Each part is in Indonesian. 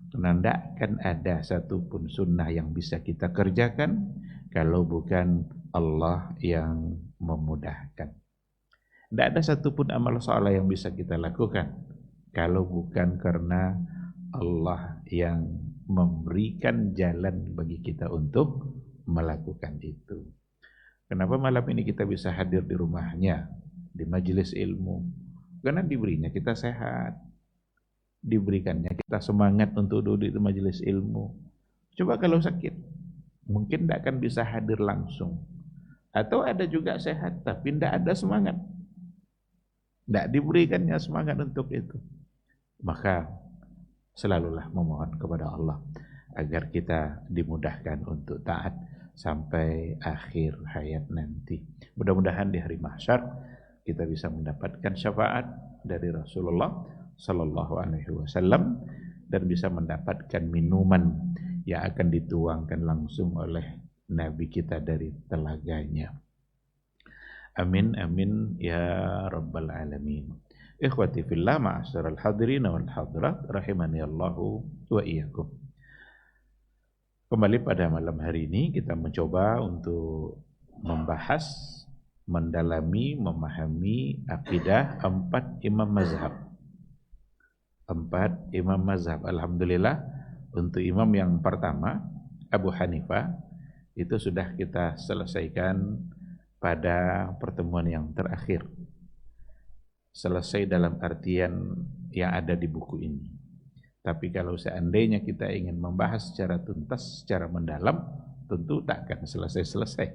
Karena tidak akan ada satupun sunnah yang bisa kita kerjakan kalau bukan Allah yang memudahkan. Tidak ada satupun amal saleh yang bisa kita lakukan kalau bukan karena Allah yang memberikan jalan bagi kita untuk melakukan itu. Kenapa malam ini kita bisa hadir di rumahnya, di majelis ilmu? Karena diberinya kita sehat, diberikannya kita semangat untuk duduk di majelis ilmu. Coba kalau sakit, mungkin tidak akan bisa hadir langsung. Atau ada juga sehat, tapi tidak ada semangat. Tidak diberikannya semangat untuk itu. Maka selalulah memohon kepada Allah agar kita dimudahkan untuk taat sampai akhir hayat nanti. Mudah-mudahan di hari mahsyar kita bisa mendapatkan syafaat dari Rasulullah sallallahu alaihi wasallam dan bisa mendapatkan minuman yang akan dituangkan langsung oleh Nabi kita dari telaganya. Amin amin ya rabbal alamin. Ikhwati fillah, ma'asyiral hadirin wal hadirat rahimani Allahu wa iyyakum. Kembali pada malam hari ini kita mencoba untuk membahas, mendalami, memahami akidah 4 imam mazhab. 4 imam mazhab. Alhamdulillah untuk imam yang pertama Abu Hanifah itu sudah kita selesaikan pada pertemuan yang terakhir. Selesai dalam artian yang ada di buku ini. Tapi kalau seandainya kita ingin membahas secara tuntas, secara mendalam, tentu tak akan selesai-selesai.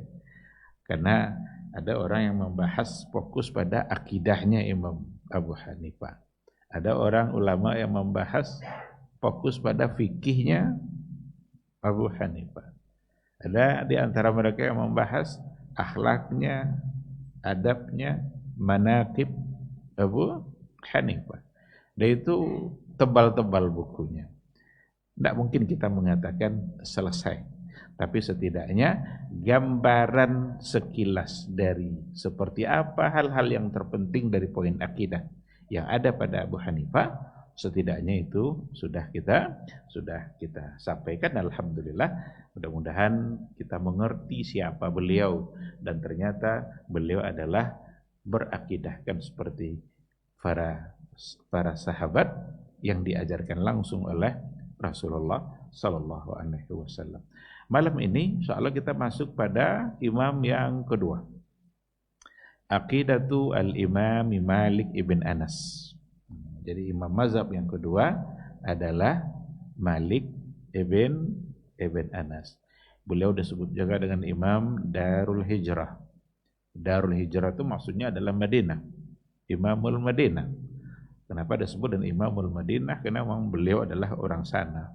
Karena ada orang yang membahas fokus pada akidahnya Imam Abu Hanifah. Ada orang ulama yang membahas fokus pada fikihnya Abu Hanifah. Ada di antara mereka yang membahas akhlaknya, adabnya, manaqib Abu Hanifah. Dan itu tebal-tebal bukunya. Tidak mungkin kita mengatakan selesai. Tapi setidaknya gambaran sekilas dari seperti apa hal-hal yang terpenting dari poin akidah yang ada pada Abu Hanifah, setidaknya itu sudah kita sampaikan. Alhamdulillah, mudah-mudahan kita mengerti siapa beliau dan ternyata beliau adalah berakidahkan seperti para sahabat yang diajarkan langsung oleh Rasulullah sallallahu alaihi wasallam. Malam ini insyaallah kita masuk pada imam yang kedua. Aqidatu al-Imam Malik ibn Anas. Jadi imam mazhab yang kedua adalah Malik ibn Anas. Beliau disebut juga dengan Imam Darul Hijrah. Darul Hijrah itu maksudnya adalah Madinah. Imamul Madinah. Kenapa disebut dengan Imamul Madinah? Karena memang beliau adalah orang sana.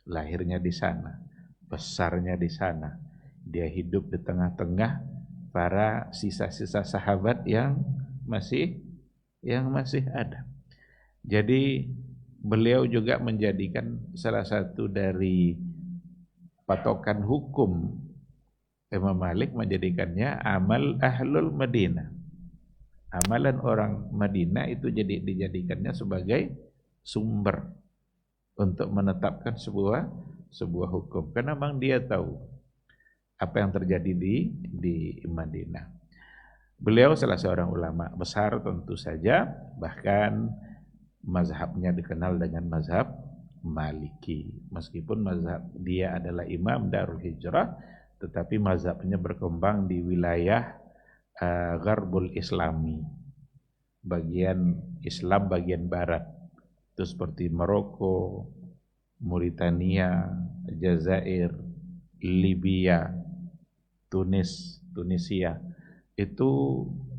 Lahirnya di sana, besarnya di sana. Dia hidup di tengah-tengah para sisa-sisa sahabat yang masih ada. Jadi beliau juga menjadikan salah satu dari patokan hukum Imam Malik, menjadikannya amal ahlul Madinah. Amalan orang Madinah itu dijadikannya sebagai sumber untuk menetapkan sebuah hukum. Karena memang dia tahu apa yang terjadi di Madinah. Beliau salah seorang ulama besar tentu saja, bahkan mazhabnya dikenal dengan mazhab Maliki. Meskipun mazhab dia adalah Imam Darul Hijrah, tetapi mazhabnya berkembang di wilayah Gharbul Islami, bagian Islam bagian barat. Itu seperti Maroko, Mauritania, Jazair, Libya, Tunisia. Itu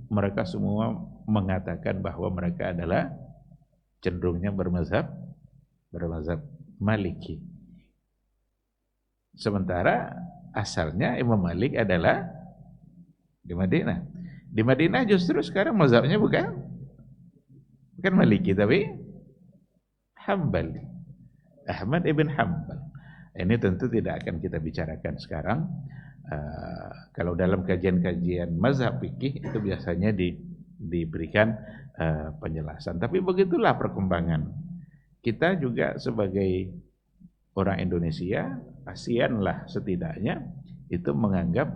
mereka semua mengatakan bahwa mereka adalah cenderungnya bermazhab Maliki. Sementara asalnya Imam Malik adalah di Madinah. Di Madinah justru sekarang mazhabnya bukan Maliki tapi Hambali. Ahmad ibn Hanbal. Ini tentu tidak akan kita bicarakan sekarang. Kalau dalam kajian-kajian mazhab fikih itu biasanya diberikan penjelasan. Tapi begitulah perkembangan. kita juga sebagai orang Indonesia, ASEAN lah setidaknya, itu menganggap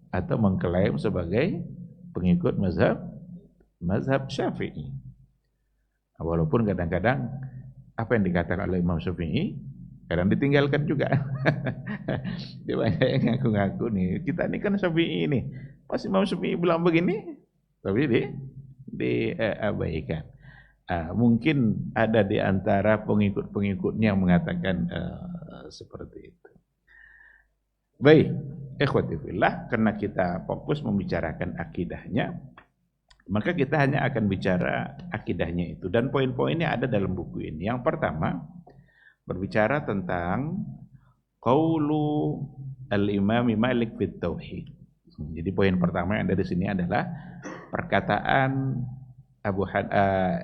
atau mengklaim sebagai pengikut mazhab Syafi'i. Walaupun kadang-kadang apa yang dikatakan oleh Imam Syafi'i kadang ditinggalkan juga. Dia banyak yang ngaku-ngaku nih, kita ini kan Syafi'i nih, pas Imam Syafi'i bilang begini, tapi diabaikan. Mungkin ada di antara pengikut-pengikutnya yang mengatakan seperti itu. Baik, ikhwati fillah, karena kita fokus membicarakan akidahnya, maka kita hanya akan bicara akidahnya itu, dan poin-poinnya ada dalam buku ini. Yang pertama, berbicara tentang qaulu al-Imam Malik fit Tauhid. Jadi poin pertama yang ada di sini adalah perkataan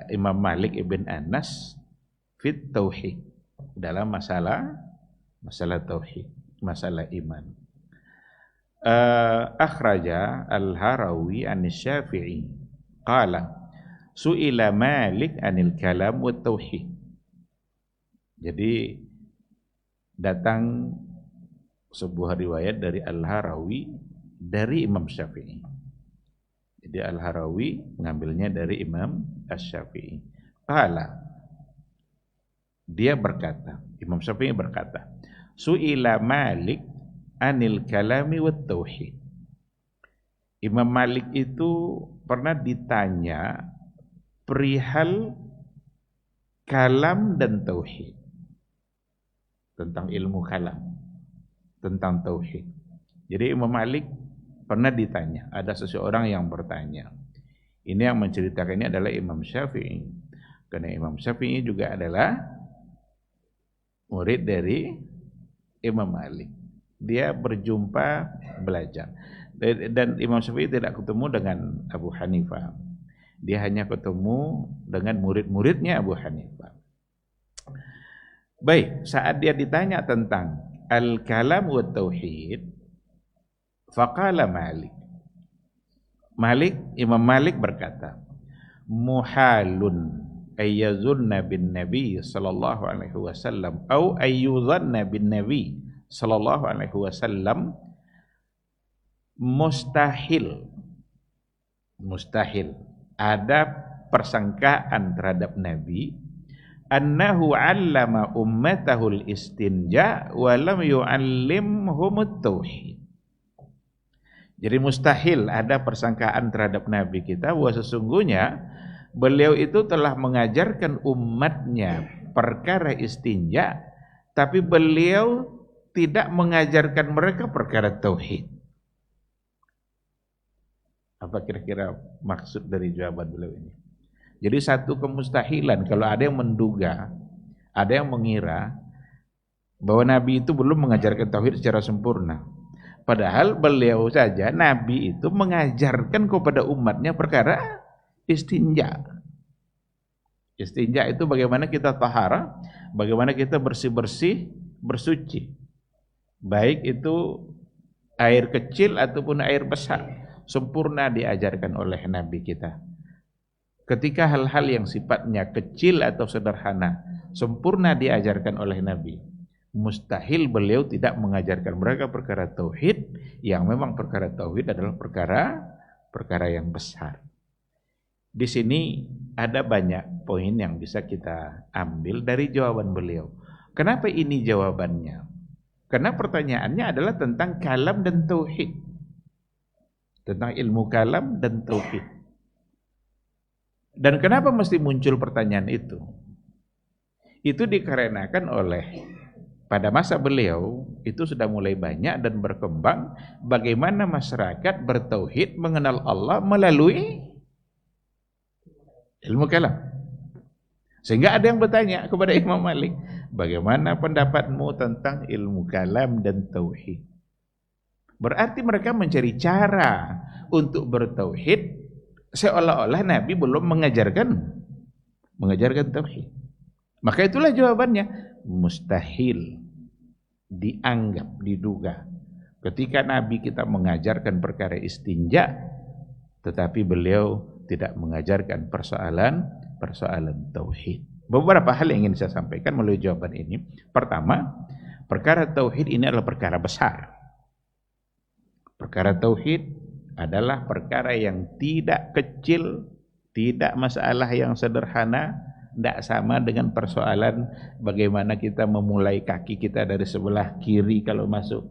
Imam Malik ibn Anas fit Tauhid dalam masalah tauhid, masalah iman. Akhraja al-Harawi an-Syafi'i qala su'ila Malik anil kalam wa tauhid. Jadi datang sebuah riwayat dari Al-Harawi dari Imam Syafi'i. Jadi Al-Harawi mengambilnya dari Imam Asy-Syafi'i. Qala, dia berkata, Imam Syafi'i berkata, su'ila Malik anil kalami wat tauhid. Imam Malik itu pernah ditanya perihal kalam dan tauhid, tentang ilmu kalam, tentang tauhid. Jadi Imam Malik pernah ditanya, ada seseorang yang bertanya. Ini yang menceritakannya adalah Imam Syafi'i. Karena Imam Syafi'i juga adalah murid dari Imam Malik. Dia berjumpa, belajar. Dan Imam Syafi'i tidak ketemu dengan Abu Hanifah. Dia hanya ketemu dengan murid-muridnya Abu Hanifah. Baik, saat dia ditanya tentang al-kalam wa tauhid, faqala Malik. Imam Malik berkata, muhalun ayyazunna bin Nabi sallallahu alaihi wasallam atau ayyuzanna bin Nabi sallallahu alaihi wasallam, mustahil ada persangkaan terhadap Nabi annahu 'allama ummatahul istinja wa lam yu'allimhumut tauhid. Jadi mustahil ada persangkaan terhadap Nabi kita bahwa sesungguhnya beliau itu telah mengajarkan umatnya perkara istinja, tapi beliau tidak mengajarkan mereka perkara tauhid. Apa kira-kira maksud dari jawaban beliau ini? Jadi satu kemustahilan kalau ada yang menduga, ada yang mengira bahwa Nabi itu belum mengajarkan tauhid secara sempurna. Padahal beliau saja, Nabi itu mengajarkan kepada umatnya perkara istinja. Istinja itu bagaimana kita tahara, bagaimana kita bersih-bersih, bersuci. Baik itu air kecil ataupun air besar, sempurna diajarkan oleh Nabi kita. Ketika hal-hal yang sifatnya kecil atau sederhana sempurna diajarkan oleh Nabi, mustahil beliau tidak mengajarkan mereka perkara tauhid, yang memang perkara tauhid adalah perkara yang besar. Di sini ada banyak poin yang bisa kita ambil dari jawaban beliau. Kenapa ini jawabannya? Karena pertanyaannya adalah tentang kalam dan tauhid, tentang ilmu kalam dan tauhid. Dan kenapa mesti muncul pertanyaan itu? Itu dikarenakan oleh pada masa beliau itu sudah mulai banyak dan berkembang bagaimana masyarakat bertauhid mengenal Allah melalui ilmu kalam. Sehingga ada yang bertanya kepada Imam Malik, bagaimana pendapatmu tentang ilmu kalam dan tauhid? Berarti mereka mencari cara untuk bertauhid seolah-olah Nabi belum mengajarkan tauhid. Maka itulah jawabannya, mustahil dianggap, diduga ketika Nabi kita mengajarkan perkara istinja tetapi beliau tidak mengajarkan persoalan tauhid. Beberapa hal yang ingin saya sampaikan melalui jawaban ini. Pertama, perkara tauhid ini adalah perkara besar. Perkara tauhid adalah perkara yang tidak kecil, tidak masalah yang sederhana, tidak sama dengan persoalan bagaimana kita memulai kaki kita dari sebelah kiri kalau masuk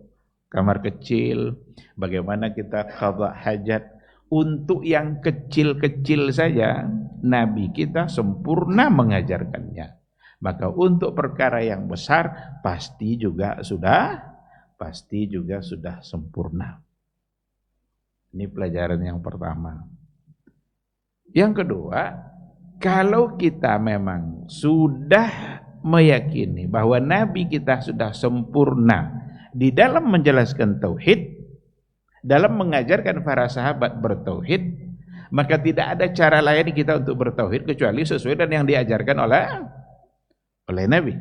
kamar kecil, bagaimana kita qadha hajat. Untuk yang kecil-kecil saja Nabi kita sempurna mengajarkannya. Maka untuk perkara yang besar pasti juga sudah sempurna. Ini pelajaran yang pertama. Yang kedua, kalau kita memang sudah meyakini bahwa Nabi kita sudah sempurna di dalam menjelaskan tauhid, dalam mengajarkan para sahabat bertauhid, maka tidak ada cara lain kita untuk bertauhid kecuali sesuai dengan yang diajarkan oleh Nabi.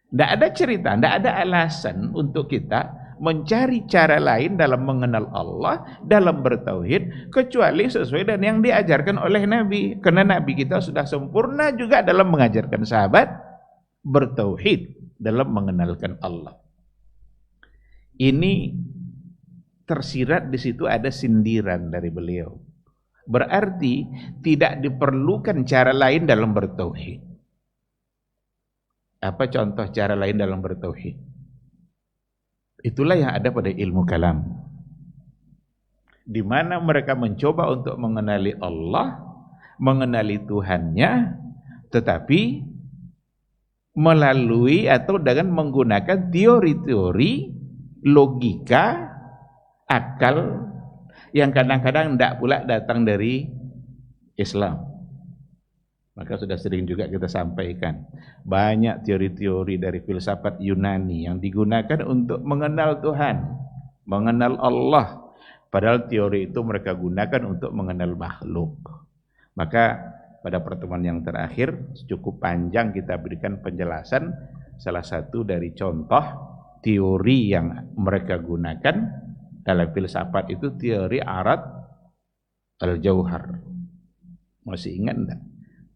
Tidak ada cerita, tidak ada alasan untuk kita mencari cara lain dalam mengenal Allah, dalam bertauhid, kecuali sesuai dengan yang diajarkan oleh Nabi. Karena Nabi kita sudah sempurna juga dalam mengajarkan sahabat bertauhid, dalam mengenalkan Allah. Ini tersirat di situ ada sindiran dari beliau. Berarti tidak diperlukan cara lain dalam bertauhid. Apa contoh cara lain dalam bertauhid? Itulah yang ada pada ilmu kalam, di mana mereka mencoba untuk mengenali Allah, mengenali Tuhannya, tetapi melalui atau dengan menggunakan teori-teori logika, akal yang kadang-kadang tidak pula datang dari Islam. Maka sudah sering juga kita sampaikan, banyak teori-teori dari filsafat Yunani yang digunakan untuk mengenal Tuhan, mengenal Allah. Padahal teori itu mereka gunakan untuk mengenal makhluk. Maka pada pertemuan yang terakhir cukup panjang kita berikan penjelasan salah satu dari contoh teori yang mereka gunakan dalam filsafat itu teori arad al-jauhar. Masih ingat enggak?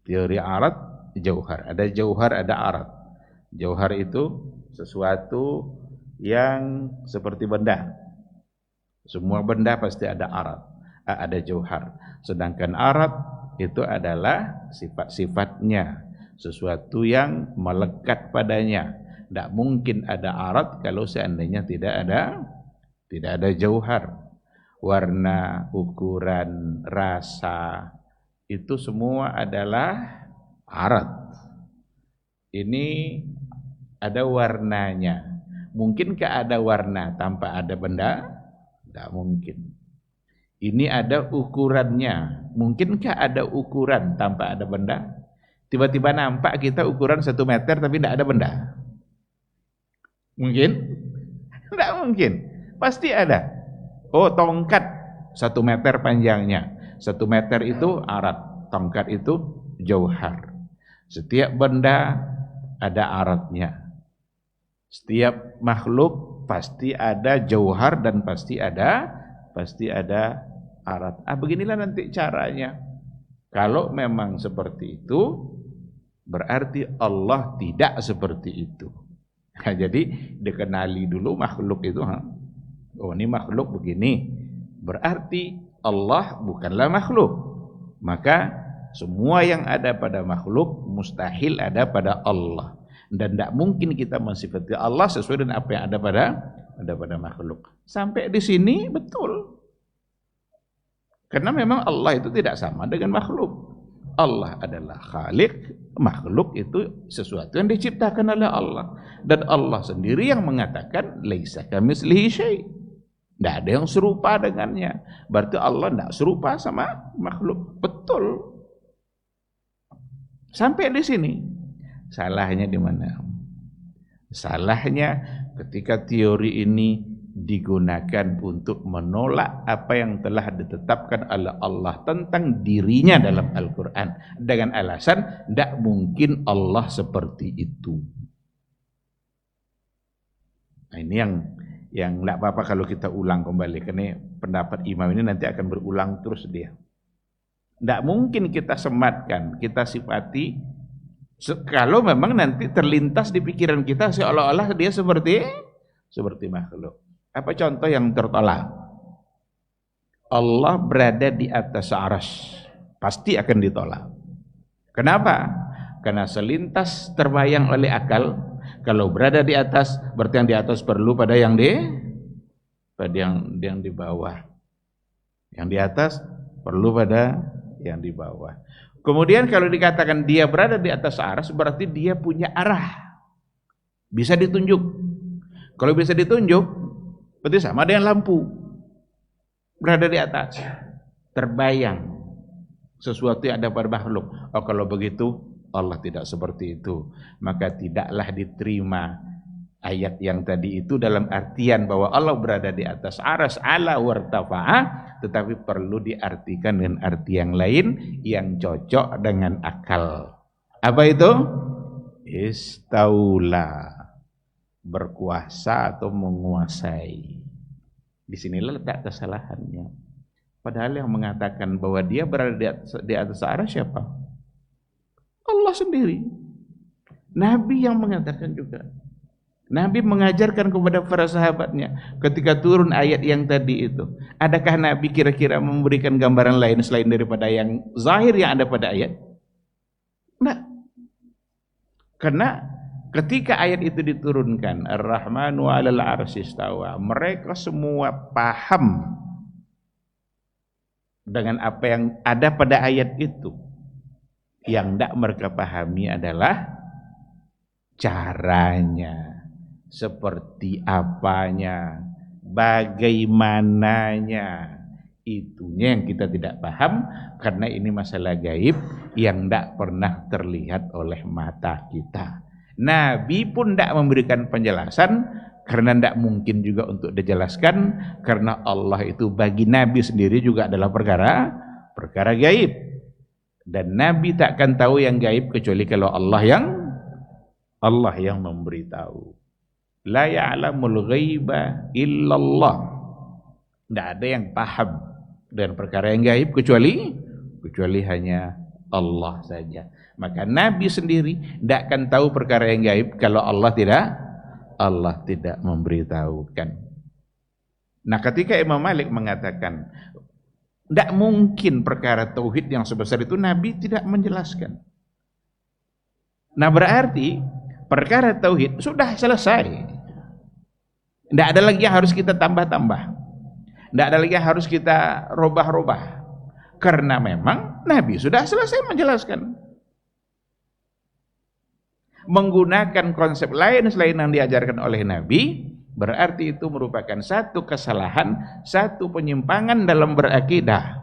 Teori arad jauhar. Ada jauhar, ada arad. Jauhar itu sesuatu yang seperti benda. Semua benda pasti ada arad, ada jauhar. Sedangkan arad itu adalah sifat-sifatnya, sesuatu yang melekat padanya. Tidak mungkin ada arad kalau seandainya tidak ada jauhar. Warna, ukuran, rasa, itu semua adalah arad. Ini ada warnanya. Mungkinkah ada warna tanpa ada benda? Tidak mungkin. Ini ada ukurannya. Mungkinkah ada ukuran tanpa ada benda? Tiba-tiba nampak kita ukuran 1 meter tapi tidak ada benda. Mungkin? Tidak mungkin. Pasti ada. Oh, tongkat 1 meter panjangnya. 1 meter itu arad. Tongkat itu jauhar. Setiap benda ada aradnya. Setiap makhluk pasti ada jauhar dan pasti ada arad. Beginilah nanti caranya. Kalau memang seperti itu, berarti Allah tidak seperti itu. Nah, jadi dikenali dulu makhluk itu. Oh, ini makhluk begini. Berarti Allah bukanlah makhluk. Maka semua yang ada pada makhluk mustahil ada pada Allah. Dan tidak mungkin kita mensifati Allah sesuai dengan apa yang ada pada makhluk. Sampai di sini betul. Karena memang Allah itu tidak sama dengan makhluk. Allah adalah Khalik, makhluk itu sesuatu yang diciptakan oleh Allah. Dan Allah sendiri yang mengatakan laisa kamitslihi syai'. Tidak ada yang serupa dengannya. Berarti Allah tidak serupa sama makhluk. Betul. Sampai di sini. Salahnya di mana? Salahnya ketika teori ini digunakan untuk menolak apa yang telah ditetapkan oleh Allah tentang dirinya dalam Al-Quran dengan alasan tidak mungkin Allah seperti itu. Nah, ini yang tidak apa-apa kalau kita ulang kembali, karena pendapat imam ini nanti akan berulang terus dia. Tidak mungkin kita sematkan, kita sifati kalau memang nanti terlintas di pikiran kita seolah-olah dia seperti makhluk. Apa contoh yang tertolak? Allah berada di atas arsy, pasti akan ditolak. Kenapa? Karena selintas terbayang oleh akal, kalau berada di atas berarti yang di atas perlu pada yang di bawah. Yang di atas perlu pada yang di bawah. Kemudian kalau dikatakan dia berada di atas arsy berarti dia punya arah. Bisa ditunjuk. Kalau bisa ditunjuk berarti sama dengan lampu. Berada di atas. Terbayang sesuatu yang ada pada makhluk. Oh, kalau begitu Allah tidak seperti itu. Maka tidaklah diterima ayat yang tadi itu dalam artian bahwa Allah berada di atas arsy ala wartafa'a, tetapi perlu diartikan dengan arti yang lain yang cocok dengan akal. Apa itu? Istaula, berkuasa atau menguasai. Disinilah letak kesalahannya. Padahal yang mengatakan bahwa dia berada di atas arsy siapa? Allah sendiri. Nabi yang mengatakan juga. Nabi mengajarkan kepada para sahabatnya ketika turun ayat yang tadi itu. Adakah Nabi kira-kira memberikan gambaran lain selain daripada yang zahir yang ada pada ayat? Enggak. Karena ketika ayat itu diturunkan, Ar-Rahmanu 'alal 'arsy istawa, mereka semua paham dengan apa yang ada pada ayat itu. Yang tidak mereka pahami adalah caranya. Seperti apanya, bagaimananya, itunya yang kita tidak paham karena ini masalah gaib yang tidak pernah terlihat oleh mata kita. Nabi pun tidak memberikan penjelasan karena tidak mungkin juga untuk dijelaskan karena Allah itu bagi Nabi sendiri juga adalah perkara gaib dan Nabi tak akan tahu yang gaib kecuali kalau Allah yang memberitahu. La ya'lamul ghaiba illallah. Tidak ada yang paham dan perkara yang gaib kecuali hanya Allah saja. Maka Nabi sendiri tidak akan tahu perkara yang gaib kalau Allah tidak memberitahukan. Nah, ketika Imam Malik mengatakan tidak mungkin perkara tauhid yang sebesar itu Nabi tidak menjelaskan. Nah, berarti perkara tauhid sudah selesai. Tidak ada lagi yang harus kita tambah-tambah. Tidak ada lagi yang harus kita robah-robah. Karena memang Nabi sudah selesai menjelaskan. Menggunakan konsep lain selain yang diajarkan oleh Nabi, berarti itu merupakan satu kesalahan, satu penyimpangan dalam berakidah.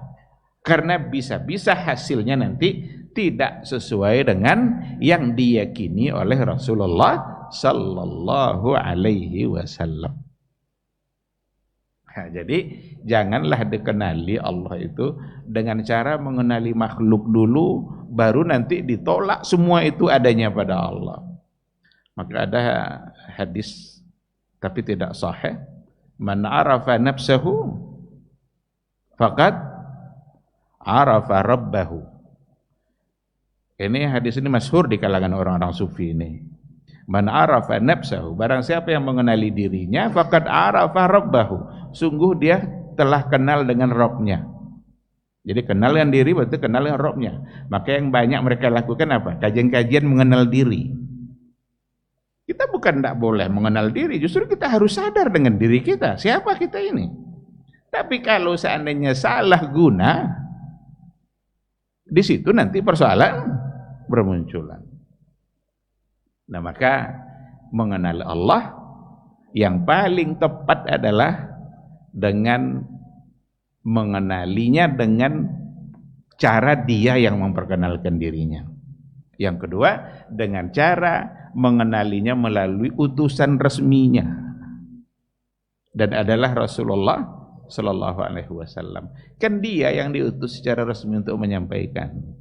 Karena bisa-bisa hasilnya nanti tidak sesuai dengan yang diyakini oleh Rasulullah sallallahu alaihi wasallam. Nah, jadi janganlah dikenali Allah itu dengan cara mengenali makhluk dulu baru nanti ditolak semua itu adanya pada Allah. Maka ada hadis tapi tidak sahih, man arafa nafsahu faqad arafa rabbahu. Ini hadis ini masyhur di kalangan orang-orang sufi ini. Man arafa nafsahu, barang siapa yang mengenali dirinya, faqad arafa rabbahu, sungguh dia telah kenal dengan Rabb-nya. Jadi kenal dengan diri berarti kenal dengan Rabb-nya. Maka yang banyak mereka lakukan apa? Kajian-kajian mengenal diri. Kita bukan tidak boleh mengenal diri, justru kita harus sadar dengan diri kita, siapa kita ini. Tapi kalau seandainya salah guna, di situ nanti persoalan bermunculan. Nah, maka mengenal Allah yang paling tepat adalah dengan mengenalinya dengan cara dia yang memperkenalkan dirinya. Yang kedua, dengan cara mengenalinya melalui utusan resminya. Dan adalah Rasulullah sallallahu alaihi wasallam. Kan dia yang diutus secara resmi untuk menyampaikan.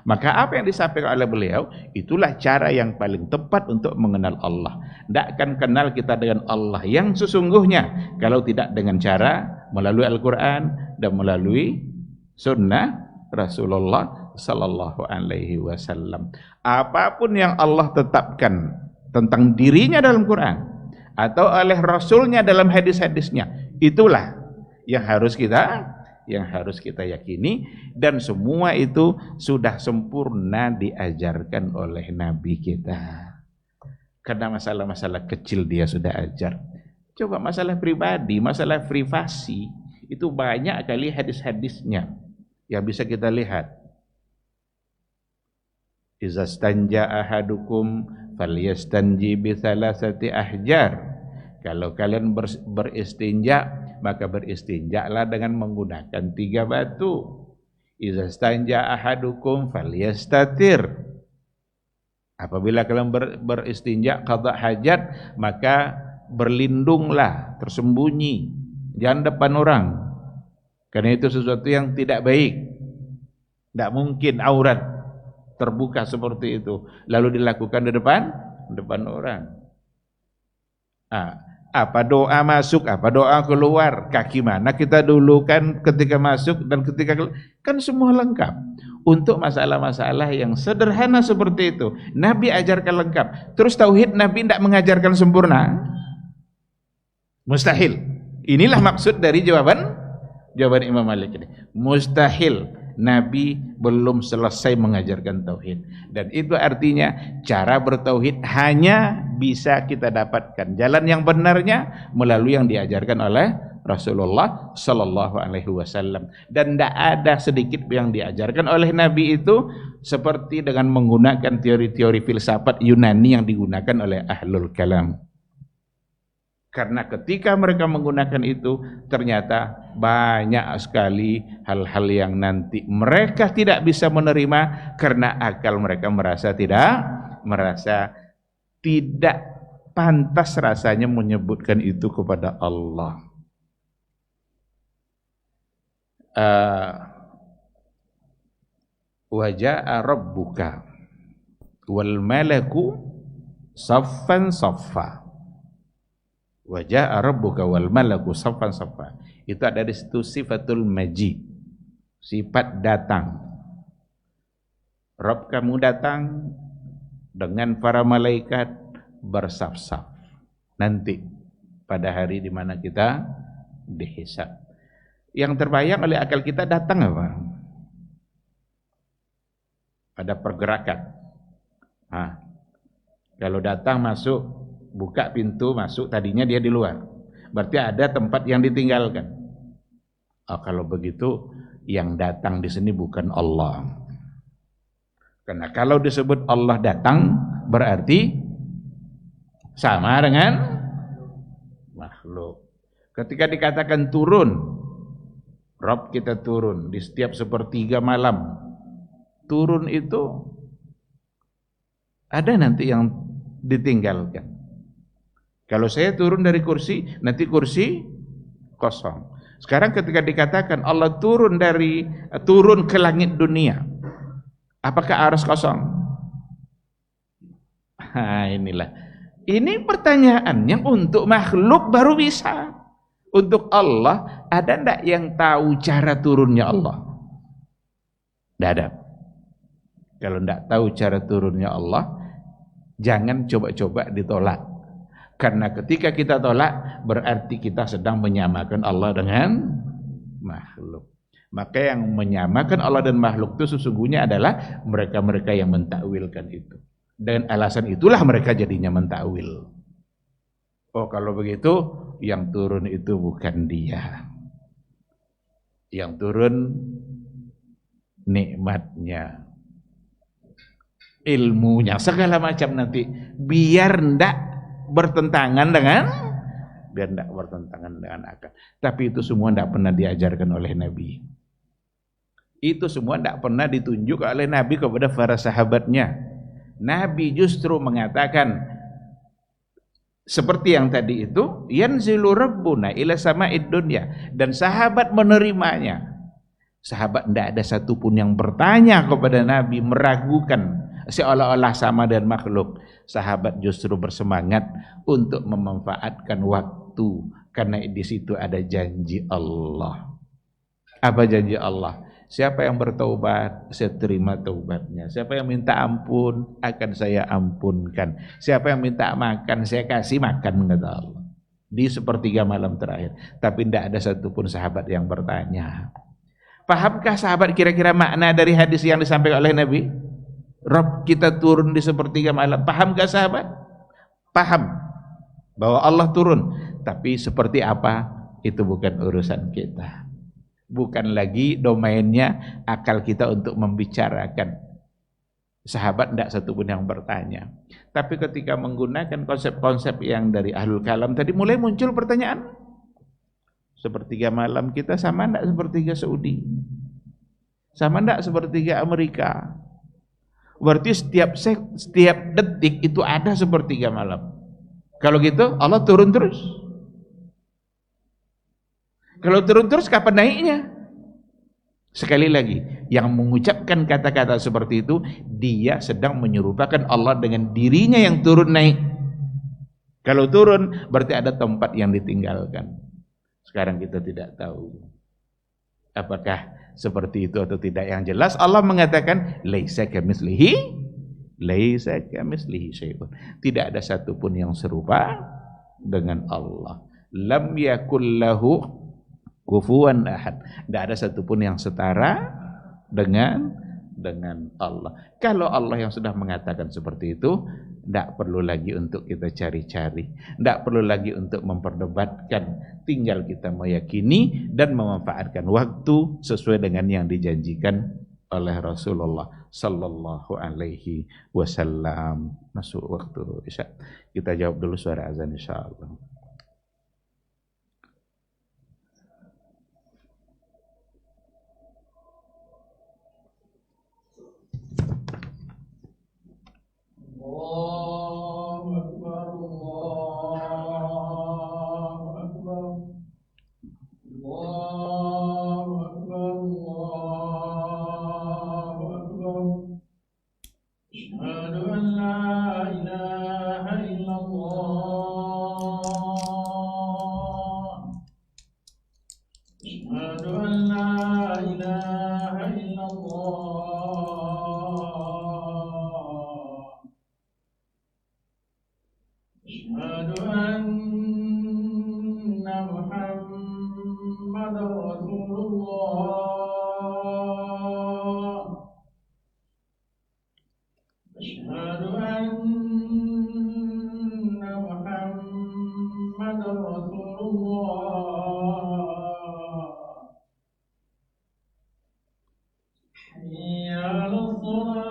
Maka apa yang disampaikan oleh beliau, itulah cara yang paling tepat untuk mengenal Allah. Tidak akan kenal kita dengan Allah yang sesungguhnya kalau tidak dengan cara melalui Al-Quran dan melalui sunnah Rasulullah sallallahu alaihi wasallam. Apapun yang Allah tetapkan tentang dirinya dalam Quran atau oleh Rasulnya dalam hadis-hadisnya, itulah yang harus kita yakini, dan semua itu sudah sempurna diajarkan oleh Nabi kita. Karena masalah-masalah kecil dia sudah ajar. Coba masalah pribadi, masalah privasi, itu banyak kali hadis-hadisnya yang bisa kita lihat. Iza stanja ahadukum falyastanji bi thalathati ahjar. Kalau kalian beristinja, maka beristinjalah dengan menggunakan 3 batu. Iza stanja ahadukum falyastatir. Apabila kalian beristinja qada hajat, maka berlindunglah, tersembunyi, jangan depan orang. Karena itu sesuatu yang tidak baik. Tidak mungkin aurat terbuka seperti itu lalu dilakukan di depan orang. Apa doa masuk, apa doa keluar, kaki mana kita dulu kan ketika masuk dan ketika keluar, kan semua lengkap. Untuk masalah-masalah yang sederhana seperti itu Nabi ajarkan lengkap. Terus tauhid Nabi tidak mengajarkan sempurna, mustahil. Inilah maksud dari jawaban Imam Malik ini. Mustahil Nabi belum selesai mengajarkan tauhid. Dan itu artinya cara bertauhid hanya bisa kita dapatkan jalan yang benarnya melalui yang diajarkan oleh Rasulullah sallallahu alaihi wasallam. Dan tidak ada sedikit yang diajarkan oleh Nabi itu seperti dengan menggunakan teori-teori filsafat Yunani yang digunakan oleh ahlul kalam. Karena ketika mereka menggunakan itu, ternyata banyak sekali hal-hal yang nanti mereka tidak bisa menerima karena akal mereka merasa tidak pantas rasanya menyebutkan itu kepada Allah. Wa jaa rabbuka wal malaku saffan saffa. Wa jaa rabbuka wal malaku saffan saffa. Itu ada di situ sifatul maji, sifat datang. Rabb kamu datang dengan para malaikat bersaf-saf nanti pada hari di mana kita dihisab. Yang terbayang oleh akal kita datang apa? Ada pergerakan. Kalau datang masuk, buka pintu masuk, tadinya dia di luar. Berarti ada tempat yang ditinggalkan. Kalau begitu yang datang di sini bukan Allah. Karena kalau disebut Allah datang berarti sama dengan makhluk. Ketika dikatakan turun, Rabb kita turun di setiap sepertiga malam. Turun itu ada nanti yang ditinggalkan. Kalau saya turun dari kursi, nanti kursi kosong. Sekarang ketika dikatakan Allah turun ke langit dunia, apakah arsy kosong? Inilah. Ini pertanyaan yang untuk makhluk baru bisa. Untuk Allah, ada enggak yang tahu cara turunnya Allah? Tidak ada. Kalau enggak tahu cara turunnya Allah, jangan coba-coba ditolak. Karena ketika kita tolak, berarti kita sedang menyamakan Allah dengan makhluk. Maka yang menyamakan Allah dan makhluk itu sesungguhnya adalah mereka-mereka yang mentakwilkan itu. Dan alasan itulah mereka jadinya mentakwil. Oh, kalau begitu yang turun itu bukan dia. Yang turun nikmatnya, ilmunya, segala macam nanti biar ndak bertentangan dengan akal. Tapi itu semua ndak pernah diajarkan oleh Nabi. Itu semua ndak pernah ditunjuk oleh Nabi kepada para sahabatnya. Nabi justru mengatakan seperti yang tadi itu, yanzilu rabbuna ila sama'id dunya, dan sahabat menerimanya. Sahabat tidak ada satupun yang bertanya kepada Nabi, meragukan seolah-olah sama dan makhluk. Sahabat justru bersemangat untuk memanfaatkan waktu, karena di situ ada janji Allah. Apa janji Allah? Siapa yang bertaubat, saya terima taubatnya. Siapa yang minta ampun, akan saya ampunkan. Siapa yang minta makan, saya kasih makan, kata Allah. Di sepertiga malam terakhir. Tapi tidak ada satupun sahabat yang bertanya. Pahamkah sahabat kira-kira makna dari hadis yang disampaikan oleh Nabi? Rabb kita turun di sepertiga malam. Pahamkah sahabat? Paham bahwa Allah turun. Tapi seperti apa, itu bukan urusan kita. Bukan lagi domainnya akal kita untuk membicarakan. Sahabat tidak satupun yang bertanya. Tapi ketika menggunakan konsep-konsep yang dari ahlul kalam tadi, mulai muncul pertanyaan. Sepertiga malam kita sama tidak sepertiga Saudi? Sama tidak sepertiga Amerika? Berarti setiap detik itu ada sepertiga malam. Kalau gitu Allah turun terus. Kalau turun terus kapan naiknya? Sekali lagi, yang mengucapkan kata-kata seperti itu, dia sedang menyerupakan Allah dengan dirinya yang turun naik. Kalau turun, berarti ada tempat yang ditinggalkan. Sekarang kita tidak tahu apakah seperti itu atau tidak. Yang jelas Allah mengatakan, laisa kamitslihi syai'un. Tidak ada satupun yang serupa dengan Allah. Lam yakul lahu kufuwan ahad. Tidak ada satupun yang setara dengan Allah. Kalau Allah yang sudah mengatakan seperti itu, tidak perlu lagi untuk kita cari-cari, tidak perlu lagi untuk memperdebatkan. Tinggal kita meyakini dan memanfaatkan waktu sesuai dengan yang dijanjikan oleh Rasulullah sallallahu alaihi wasallam. Masuk waktu Isya. Kita jawab dulu suara azan insyaallah. Allahu Akbar, Allahu Akbar, Allahu Akbar, Allahu Akbar. Asyhadu an la ilaha illallah. Asyhadu an la ilaha illallah. Asyhadu anna Muhammadar Rasulullah. Asyhadu anna Muhammadar Rasulullah. Hayya 'alas shalah.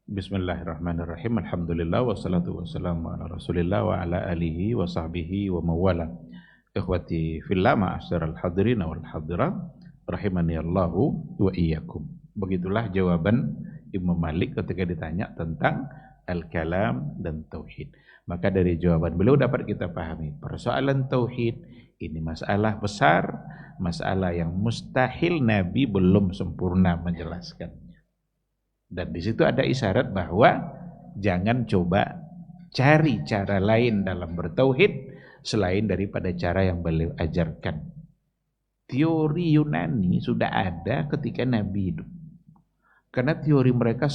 Bismillahirrahmanirrahim. Alhamdulillah wassalatu wassalamu ala Rasulillah wa ala alihi wa sahbihi wa mawala. Ikhwati fillah, ma'asyiral hadirin wal hadirat, rahimani Allahu wa iyyakum. Begitulah jawaban Imam Malik ketika ditanya tentang al-kalam dan tauhid. Maka dari jawaban beliau dapat kita pahami persoalan tauhid ini masalah besar, masalah yang mustahil Nabi belum sempurna menjelaskan. Dan di situ ada isyarat bahwa jangan coba cari cara lain dalam bertauhid selain daripada cara yang beliau ajarkan. teori Yunani sudah ada ketika Nabi hidup. Karena teori mereka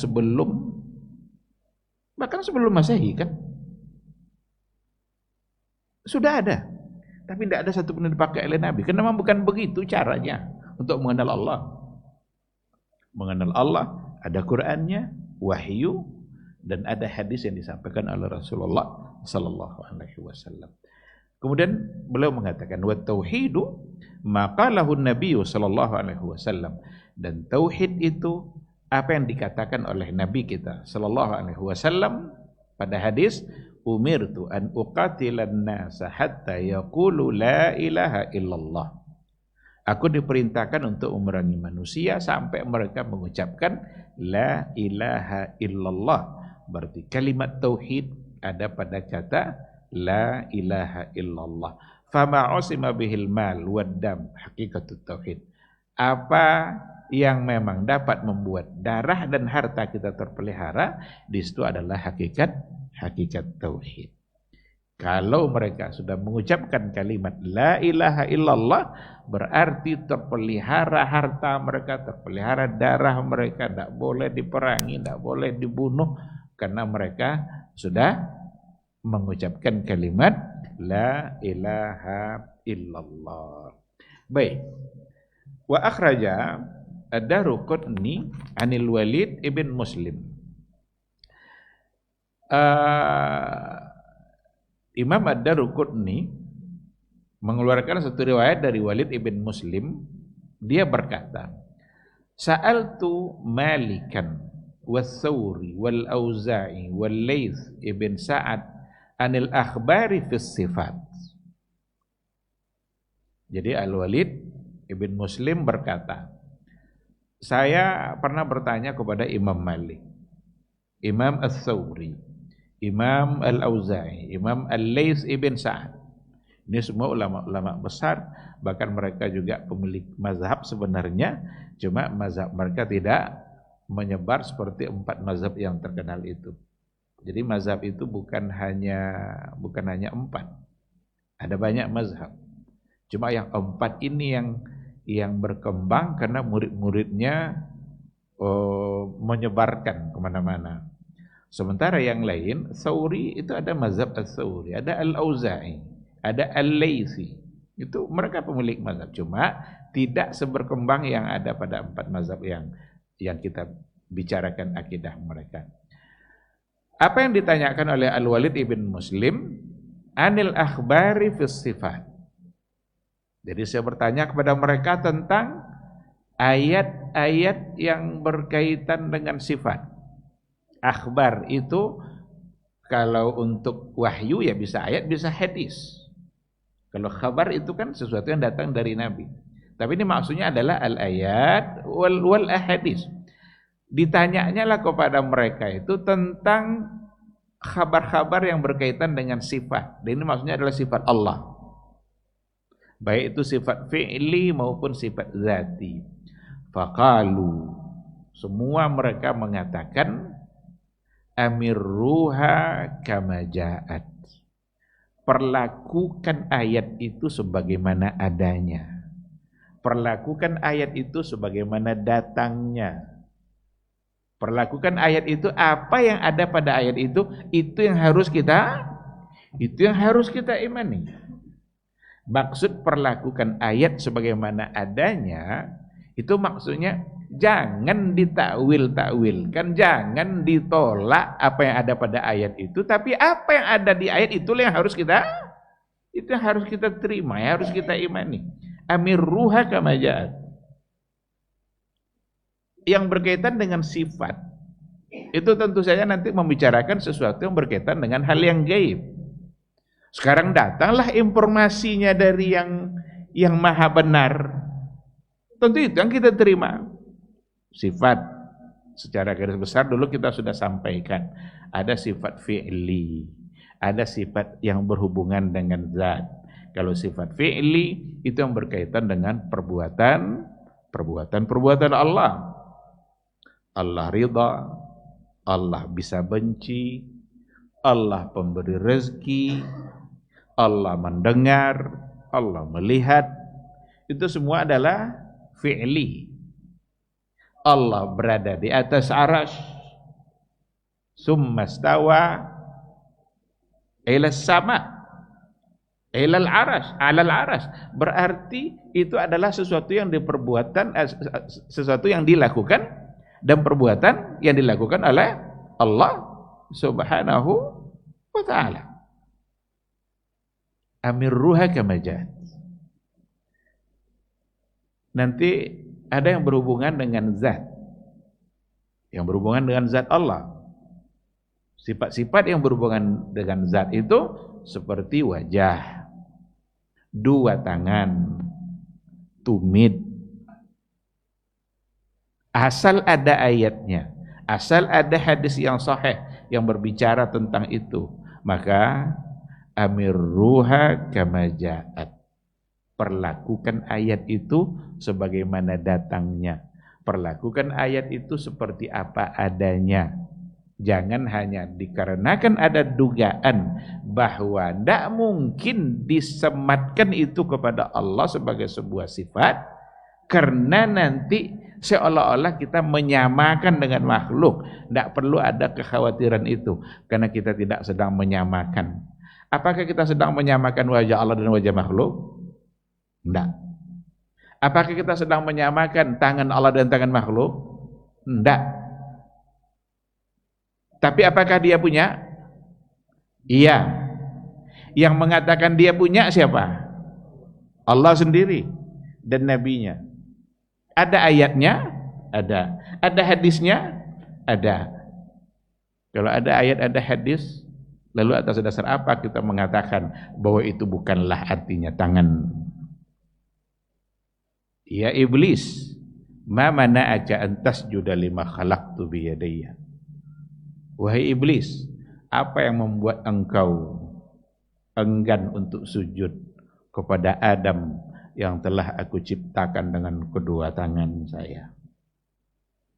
bahkan sebelum Masehi kan sudah ada. Tapi tidak ada satu pun yang dipakai oleh Nabi. Karena memang bukan begitu caranya untuk mengenal Allah. Mengenal Allah ada Qur'annya, wahyu, dan ada hadis yang disampaikan oleh Rasulullah sallallahu alaihi wasallam. Kemudian beliau mengatakan wa tauhidu maqalahu Nabi sallallahu alaihi wasallam, dan tauhid itu apa yang dikatakan oleh Nabi kita sallallahu alaihi wasallam pada hadis umirtu an uqatilan nasa hatta yaqulu la ilaha illallah. Aku diperintahkan untuk memerangi manusia sampai mereka mengucapkan la ilaha illallah. Berarti kalimat tauhid ada pada kata la ilaha illallah. Fama usima bihil mal waddam hakikatut tauhid. Apa yang memang dapat membuat darah dan harta kita terpelihara, di situ adalah hakikat tauhid. Kalau mereka sudah mengucapkan kalimat la ilaha illallah, berarti terpelihara harta mereka, terpelihara darah mereka, tidak boleh diperangi, tidak boleh dibunuh, karena mereka sudah mengucapkan kalimat la ilaha illallah. Baik. Wa akhraja ad-Daruqutni 'anil Walid ibn Muslim. Imam ad-Daruqutni mengeluarkan satu riwayat dari Walid ibn Muslim. Dia berkata, Sa'altu Malikan was-Thawri wal-Auza'i wal-Laits ibn Sa'ad anil akhbari fis sifat. Jadi Al-Walid ibn Muslim berkata, saya pernah bertanya kepada Imam Malik, Imam Ats-Tsawri, Imam Al-Auza'i, Imam Al-Laits ibn Sa'ad. Ini semua ulama-ulama besar, bahkan mereka juga pemilik mazhab sebenarnya, cuma mazhab mereka tidak menyebar seperti 4 mazhab yang terkenal itu. Jadi mazhab itu bukan hanya 4, ada banyak mazhab. Cuma yang 4 ini yang berkembang karena murid-muridnya menyebarkan kemana-mana. Sementara yang lain, Tsawri itu ada mazhab Ats-Tsawri, ada Al-Auza'i, ada Al-Laitsi. Itu mereka pemilik mazhab, cuma tidak seberkembang yang ada pada 4 mazhab yang kita bicarakan akidah mereka. Apa yang ditanyakan oleh Al-Walid ibn Muslim, anil akhbari fis sifat. Jadi saya bertanya kepada mereka tentang ayat-ayat yang berkaitan dengan sifat. Akhbar itu kalau untuk wahyu ya bisa ayat, bisa hadis. Kalau khabar itu kan sesuatu yang datang dari Nabi. Tapi ini maksudnya adalah al-ayat wal ahadis. Ditanyanya lah kepada mereka itu tentang khabar-khabar yang berkaitan dengan sifat. Dan ini maksudnya adalah sifat Allah. Baik itu sifat fi'li maupun sifat zati. Faqalu, semua mereka mengatakan amirruha kama ja'at. Perlakukan ayat itu sebagaimana adanya. Perlakukan ayat itu sebagaimana datangnya. Perlakukan ayat itu, apa yang ada pada ayat itu yang harus kita imani. Maksud perlakukan ayat sebagaimana adanya itu maksudnya jangan ditakwil-takwilkan, jangan ditolak apa yang ada pada ayat itu, tapi apa yang ada di ayat itulah yang harus kita terima, yang harus kita imani. Amirruha kama ja'at. Yang berkaitan dengan sifat itu tentu saja nanti membicarakan sesuatu yang berkaitan dengan hal yang gaib. Sekarang datanglah informasinya dari yang maha benar. Tentu itu yang kita terima. Sifat secara garis besar dulu kita sudah sampaikan. Ada sifat fi'li, ada sifat yang berhubungan dengan zat. Kalau sifat fi'li itu yang berkaitan dengan perbuatan Allah. Allah ridha, Allah bisa benci, Allah pemberi rezeki, Allah mendengar, Allah melihat. Itu semua adalah fi'li. Allah berada di atas arasy, summa stawa ila sama, ila al-arasy, ala al-arasy. Berarti itu adalah sesuatu yang sesuatu yang dilakukan, dan perbuatan yang dilakukan oleh Allah Subhanahu wa ta'ala. Amirruha kama ja'at. Nanti ada yang berhubungan dengan zat, yang berhubungan dengan zat Allah. Sifat-sifat yang berhubungan dengan zat itu seperti wajah, dua tangan, tumit. Asal ada ayatnya, asal ada hadis yang sahih yang berbicara tentang itu, maka amirruha kama ja'at. Perlakukan ayat itu sebagaimana datangnya. Perlakukan ayat itu seperti apa adanya. Jangan hanya dikarenakan ada dugaan bahwa tidak mungkin disematkan itu kepada Allah sebagai sebuah sifat, karena nanti seolah-olah kita menyamakan dengan makhluk. Tidak perlu ada kekhawatiran itu, karena kita tidak sedang menyamakan. Apakah kita sedang menyamakan wajah Allah dan wajah makhluk? Tidak. Apakah kita sedang menyamakan tangan Allah dan tangan makhluk? Tidak. Tapi apakah dia punya? Iya. Yang mengatakan dia punya siapa? Allah sendiri dan nabinya. Ada ayatnya? Ada. Ada hadisnya? Ada. Kalau ada ayat, ada hadis, lalu atas dasar apa kita mengatakan bahwa itu bukanlah artinya tangan? Ya iblis, ma mana'aka an tasjuda lima khalaqtu biyadayya. Wahai iblis, apa yang membuat engkau enggan untuk sujud kepada Adam yang telah aku ciptakan dengan kedua tangan saya?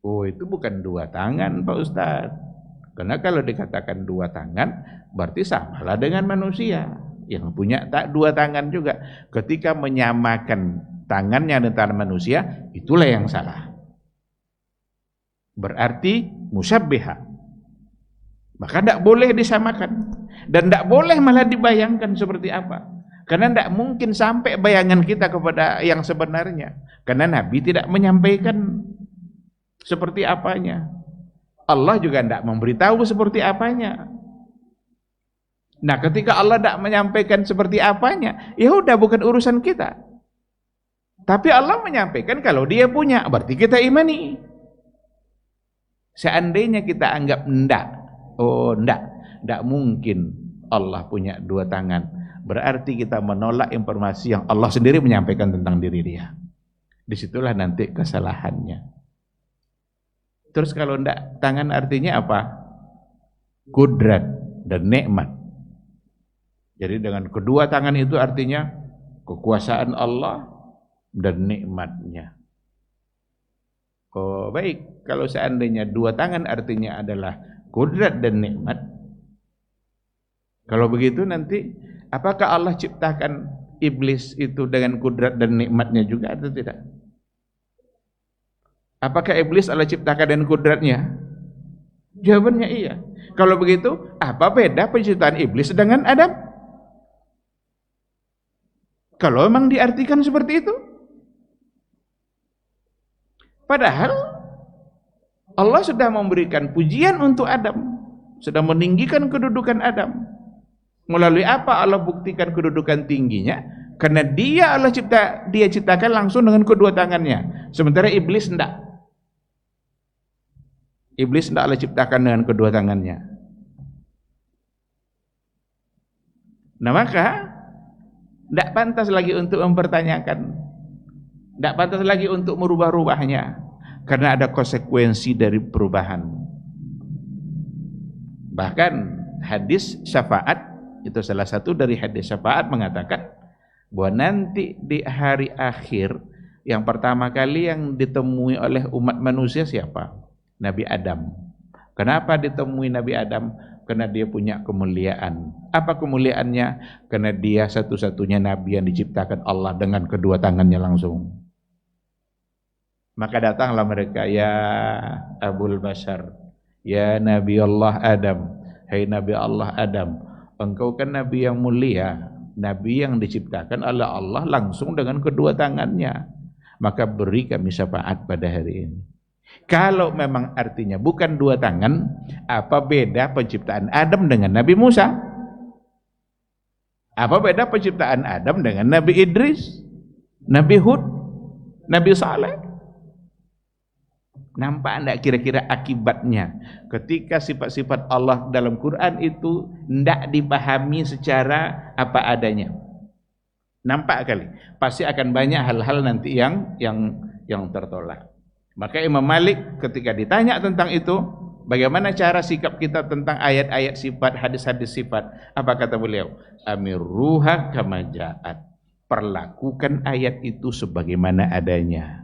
Oh, itu bukan dua tangan, Pak Ustadz. Karena kalau dikatakan dua tangan, berarti samalah dengan manusia yang punya dua tangan juga. Ketika menyamakan tangannya dengan tangan manusia, itulah yang salah. Berarti musyabbiha. Maka tidak boleh disamakan, dan tidak boleh malah dibayangkan seperti apa. Karena tidak mungkin sampai bayangan kita kepada yang sebenarnya. Karena Nabi tidak menyampaikan seperti apanya. Allah juga tidak memberitahu seperti apanya. Nah, ketika Allah tidak menyampaikan seperti apanya, ya udah, bukan urusan kita. Tapi Allah menyampaikan kalau dia punya, berarti kita imani. Seandainya kita anggap enggak, oh enggak mungkin Allah punya dua tangan, berarti kita menolak informasi yang Allah sendiri menyampaikan tentang diri dia. Disitulah nanti kesalahannya. Terus kalau enggak, tangan artinya apa? Kudrat dan nikmat. Jadi dengan kedua tangan itu artinya kekuasaan Allah dan nikmatnya. Oh baik, kalau seandainya dua tangan artinya adalah kudrat dan nikmat, kalau begitu nanti apakah Allah ciptakan iblis itu dengan kudrat dan nikmatnya juga atau tidak? Apakah iblis Allah ciptakan dengan kudratnya? Jawabannya iya. Kalau begitu, apa beda penciptaan iblis dengan Adam? Kalau memang diartikan seperti itu. Padahal Allah sudah memberikan pujian untuk Adam, sudah meninggikan kedudukan Adam. Melalui apa Allah buktikan kedudukan tingginya? Karena dia ciptakan langsung dengan kedua tangannya. Sementara iblis tidak. Iblis tidak Allah ciptakan dengan kedua tangannya. Nah maka tidak pantas lagi untuk mempertanyakan, tidak pantas lagi untuk merubah-rubahnya, karena ada konsekuensi dari perubahan. Bahkan hadis syafaat, itu salah satu dari hadis syafaat, mengatakan bahwa nanti di hari akhir yang pertama kali yang ditemui oleh umat manusia siapa? Nabi Adam. Kenapa ditemui Nabi Adam? Karena dia punya kemuliaan. Apa kemuliaannya? Karena dia satu-satunya nabi yang diciptakan Allah dengan kedua tangannya langsung. Maka datanglah mereka, ya Abul Bashar, ya Nabi Allah Adam, hai Nabi Allah Adam, engkau kan nabi yang mulia, nabi yang diciptakan oleh Allah langsung dengan kedua tangannya. Maka beri kami syafaat pada hari ini. Kalau memang artinya bukan dua tangan, apa beda penciptaan Adam dengan Nabi Musa? Apa beda penciptaan Adam dengan Nabi Idris, Nabi Hud, Nabi Saleh? Nampak enggak kira-kira akibatnya ketika sifat-sifat Allah dalam Quran itu tidak dipahami secara apa adanya? Nampak kali, pasti akan banyak hal-hal nanti yang tertolak. Maka Imam Malik ketika ditanya tentang itu, bagaimana cara sikap kita tentang ayat-ayat sifat, hadis-hadis sifat, apa kata beliau? Amirruha kama ja'at. Perlakukan ayat itu sebagaimana adanya.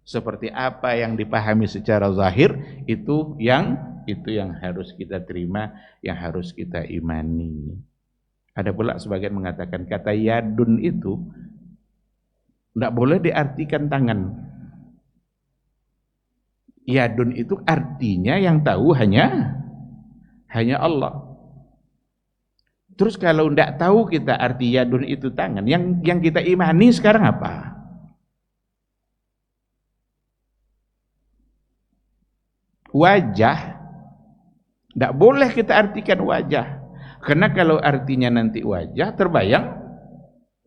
Seperti apa yang dipahami secara zahir, itu yang harus kita terima, yang harus kita imani. Ada pula sebagian mengatakan kata yadun itu tidak boleh diartikan tangan. Yadun itu artinya yang tahu hanya Allah. Terus kalau tidak tahu kita arti yadun itu tangan, yang kita imani sekarang apa? Wajah. Tidak boleh kita artikan wajah. Karena kalau artinya nanti wajah, terbayang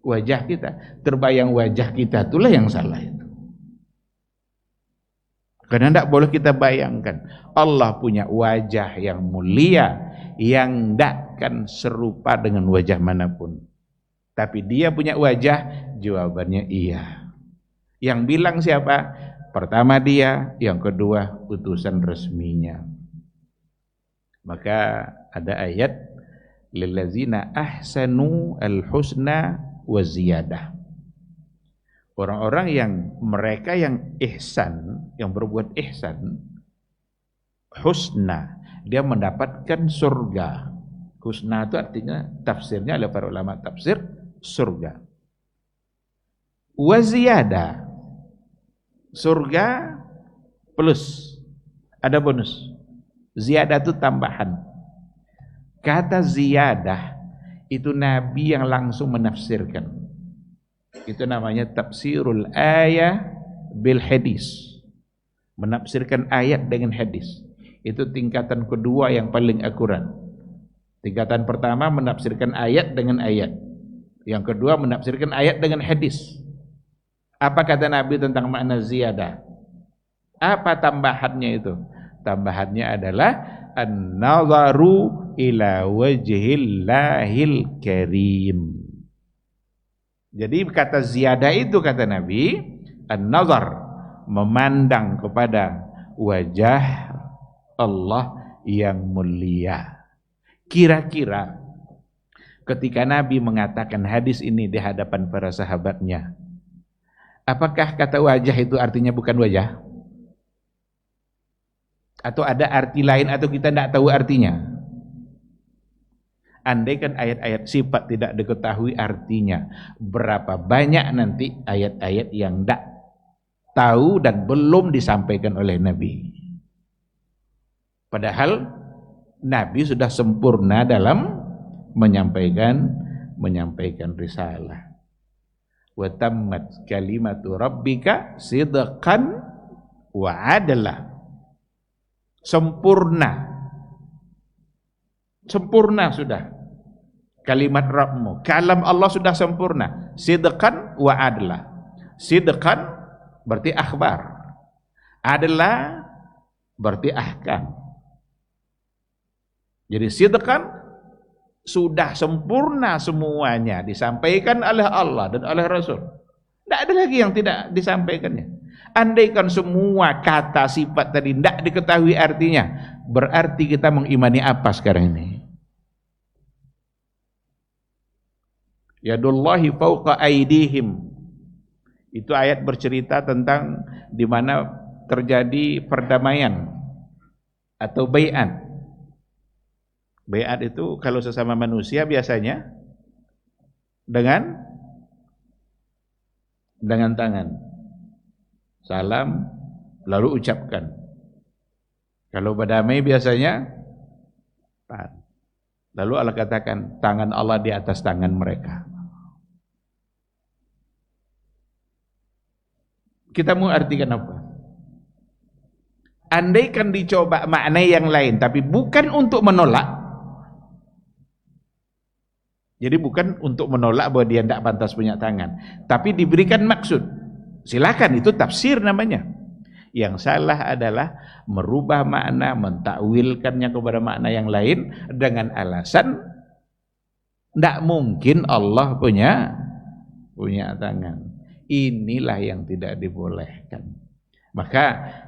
wajah kita. Terbayang wajah kita itulah yang salah itu. Karena tidak boleh kita bayangkan. Allah punya wajah yang mulia, yang tidak akan serupa dengan wajah manapun. Tapi dia punya wajah, jawabannya iya. Yang bilang siapa? Pertama dia, yang kedua utusan resminya. Maka ada ayat, lillazina ahsanu al-husna wa ziyadah. Orang-orang mereka yang ihsan, yang berbuat ihsan, husna, dia mendapatkan surga. Husna itu artinya tafsirnya oleh para ulama tafsir surga. Wa ziyadah, surga plus ada bonus. Ziyadah itu tambahan. Kata ziyadah itu Nabi yang langsung menafsirkan. Itu namanya tafsirul ayah bil hadis. Menafsirkan ayat dengan hadis. Itu tingkatan kedua yang paling akurat. Tingkatan pertama menafsirkan ayat dengan ayat. Yang kedua menafsirkan ayat dengan hadis. Apa kata Nabi tentang makna ziyadah? Apa tambahannya itu? Tambahannya adalah an-nazaru ila wajhillahil karim. Jadi kata ziyadah itu kata Nabi, an-nazar, memandang kepada wajah Allah yang mulia. Kira-kira ketika Nabi mengatakan hadis ini di hadapan para sahabatnya, apakah kata wajah itu artinya bukan wajah? Atau ada arti lain atau kita tidak tahu artinya? Andaikan ayat-ayat sifat tidak diketahui artinya, berapa banyak nanti ayat-ayat yang tidak tahu dan belum disampaikan oleh Nabi. Padahal Nabi sudah sempurna dalam menyampaikan risalah. Wa tammat kalimatu rabbika sidqan wa adla. Sempurna sudah kalimat Rabbmu, kalam Allah sudah sempurna, sidqan wa adla. Sidqan berarti akhbar, adla berarti ahkam. Jadi sidqan sudah sempurna semuanya disampaikan oleh Allah dan oleh Rasul. Tidak ada lagi yang tidak disampaikannya. Andaikan semua kata sifat tadi tidak diketahui artinya, berarti kita mengimani apa sekarang ini? Yadullahi fawqa aydihim. Itu ayat bercerita tentang di mana terjadi perdamaian atau bai'at. Baiat itu kalau sesama manusia biasanya dengan tangan. Salam lalu ucapkan. Kalau berdamai biasanya tangan. Lalu Allah katakan tangan Allah di atas tangan mereka. Kita mau artikan apa? Andaikan dicoba makna yang lain, tapi bukan untuk menolak. Jadi bukan untuk menolak bahwa dia tidak pantas punya tangan, tapi diberikan maksud. Silakan, itu tafsir namanya. Yang salah adalah merubah makna, mentakwilkannya kepada makna yang lain dengan alasan tidak mungkin Allah punya tangan. Inilah yang tidak dibolehkan. Maka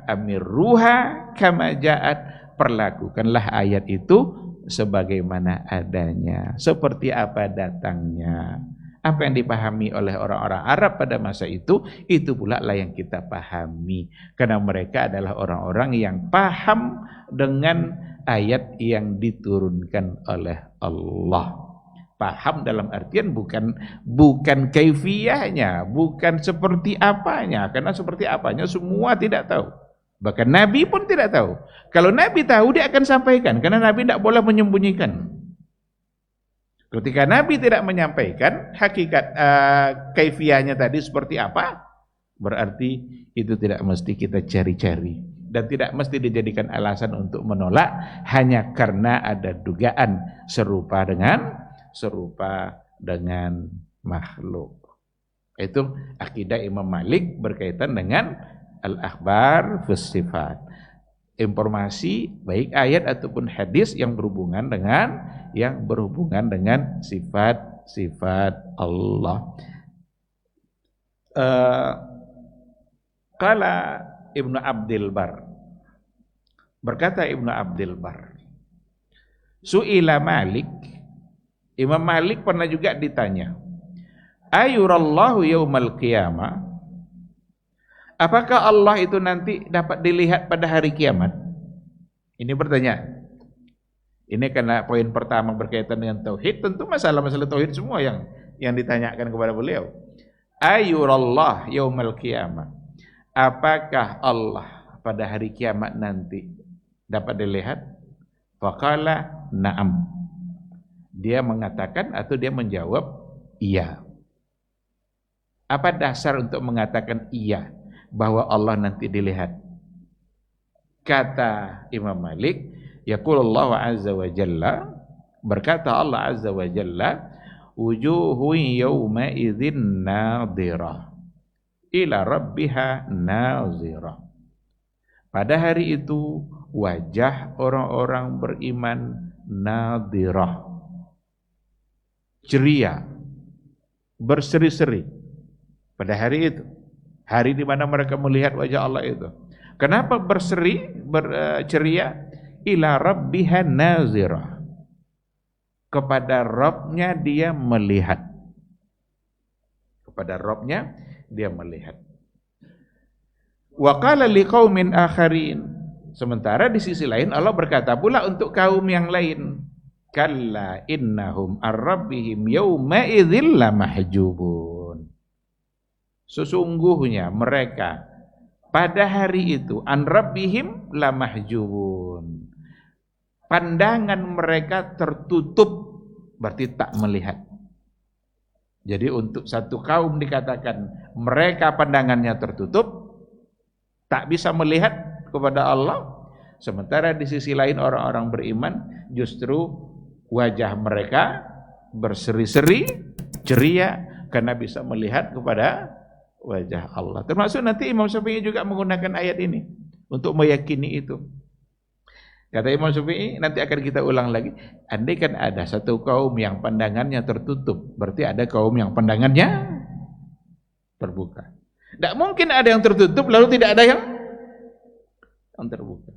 amiruha kama ja'at, perlakukanlah ayat itu sebagaimana adanya, seperti apa datangnya. Apa yang dipahami oleh orang-orang Arab pada masa itu pula lah yang kita pahami. Karena mereka adalah orang-orang yang paham dengan ayat yang diturunkan oleh Allah. Paham dalam artian bukan kaifiyahnya, bukan seperti apanya, karena seperti apanya semua tidak tahu. Bahkan Nabi pun tidak tahu. Kalau Nabi tahu dia akan sampaikan, karena Nabi tidak boleh menyembunyikan. Ketika Nabi tidak menyampaikan hakikat kaifiyahnya tadi seperti apa, berarti itu tidak mesti kita cari-cari dan tidak mesti dijadikan alasan untuk menolak hanya karena ada dugaan serupa dengan makhluk. Itu akidah Imam Malik berkaitan dengan al-akhbar fis sifat. Informasi baik ayat ataupun hadis yang berhubungan dengan sifat-sifat Allah. Qala Ibnu Abdul Bar, berkata Ibnu Abdul Bar, su'ila Malik, Imam Malik pernah juga ditanya, ayurallahu yaumal qiyamah, apakah Allah itu nanti dapat dilihat pada hari kiamat? Ini pertanyaan. Ini karena poin pertama berkaitan dengan tauhid, tentu masalah-masalah tauhid semua yang ditanyakan kepada beliau. Ayurallah yaumal qiyamah, apakah Allah pada hari kiamat nanti dapat dilihat? Faqala na'am. Dia mengatakan atau dia menjawab iya. Apa dasar untuk mengatakan iya bahwa Allah nanti dilihat? Kata Imam Malik, yaqulullahu azza wa jalla, berkata Allah azza wa jalla, wujuhun yawma idzin nadhirah ila rabbiha nazirah. Pada hari itu wajah orang-orang beriman nadhirah, ceria, berseri-seri pada hari itu, hari di mana mereka melihat wajah Allah itu. Kenapa berseri, berceria? Ila rabbiha nazirah, kepada Rabbnya dia melihat, kepada Rabbnya dia melihat. Wa qala liqaumin akharin, sementara di sisi lain Allah berkata pula untuk kaum yang lain, kalla innahum ar-rabbihim yawma idzil lamahjubun, sesungguhnya mereka pada hari itu an rabbihim lamahjubun, pandangan mereka tertutup, berarti tak melihat. Jadi untuk satu kaum dikatakan mereka pandangannya tertutup, tak bisa melihat kepada Allah, sementara di sisi lain orang-orang beriman justru wajah mereka berseri-seri, ceria karena bisa melihat kepada wajah Allah. Termasuk nanti Imam Syafi'i juga menggunakan ayat ini untuk meyakini itu. Kata Imam Syafi'i, nanti akan kita ulang lagi, andai kan ada satu kaum yang pandangannya tertutup, berarti ada kaum yang pandangannya terbuka. Tidak mungkin ada yang tertutup lalu tidak ada yang terbuka.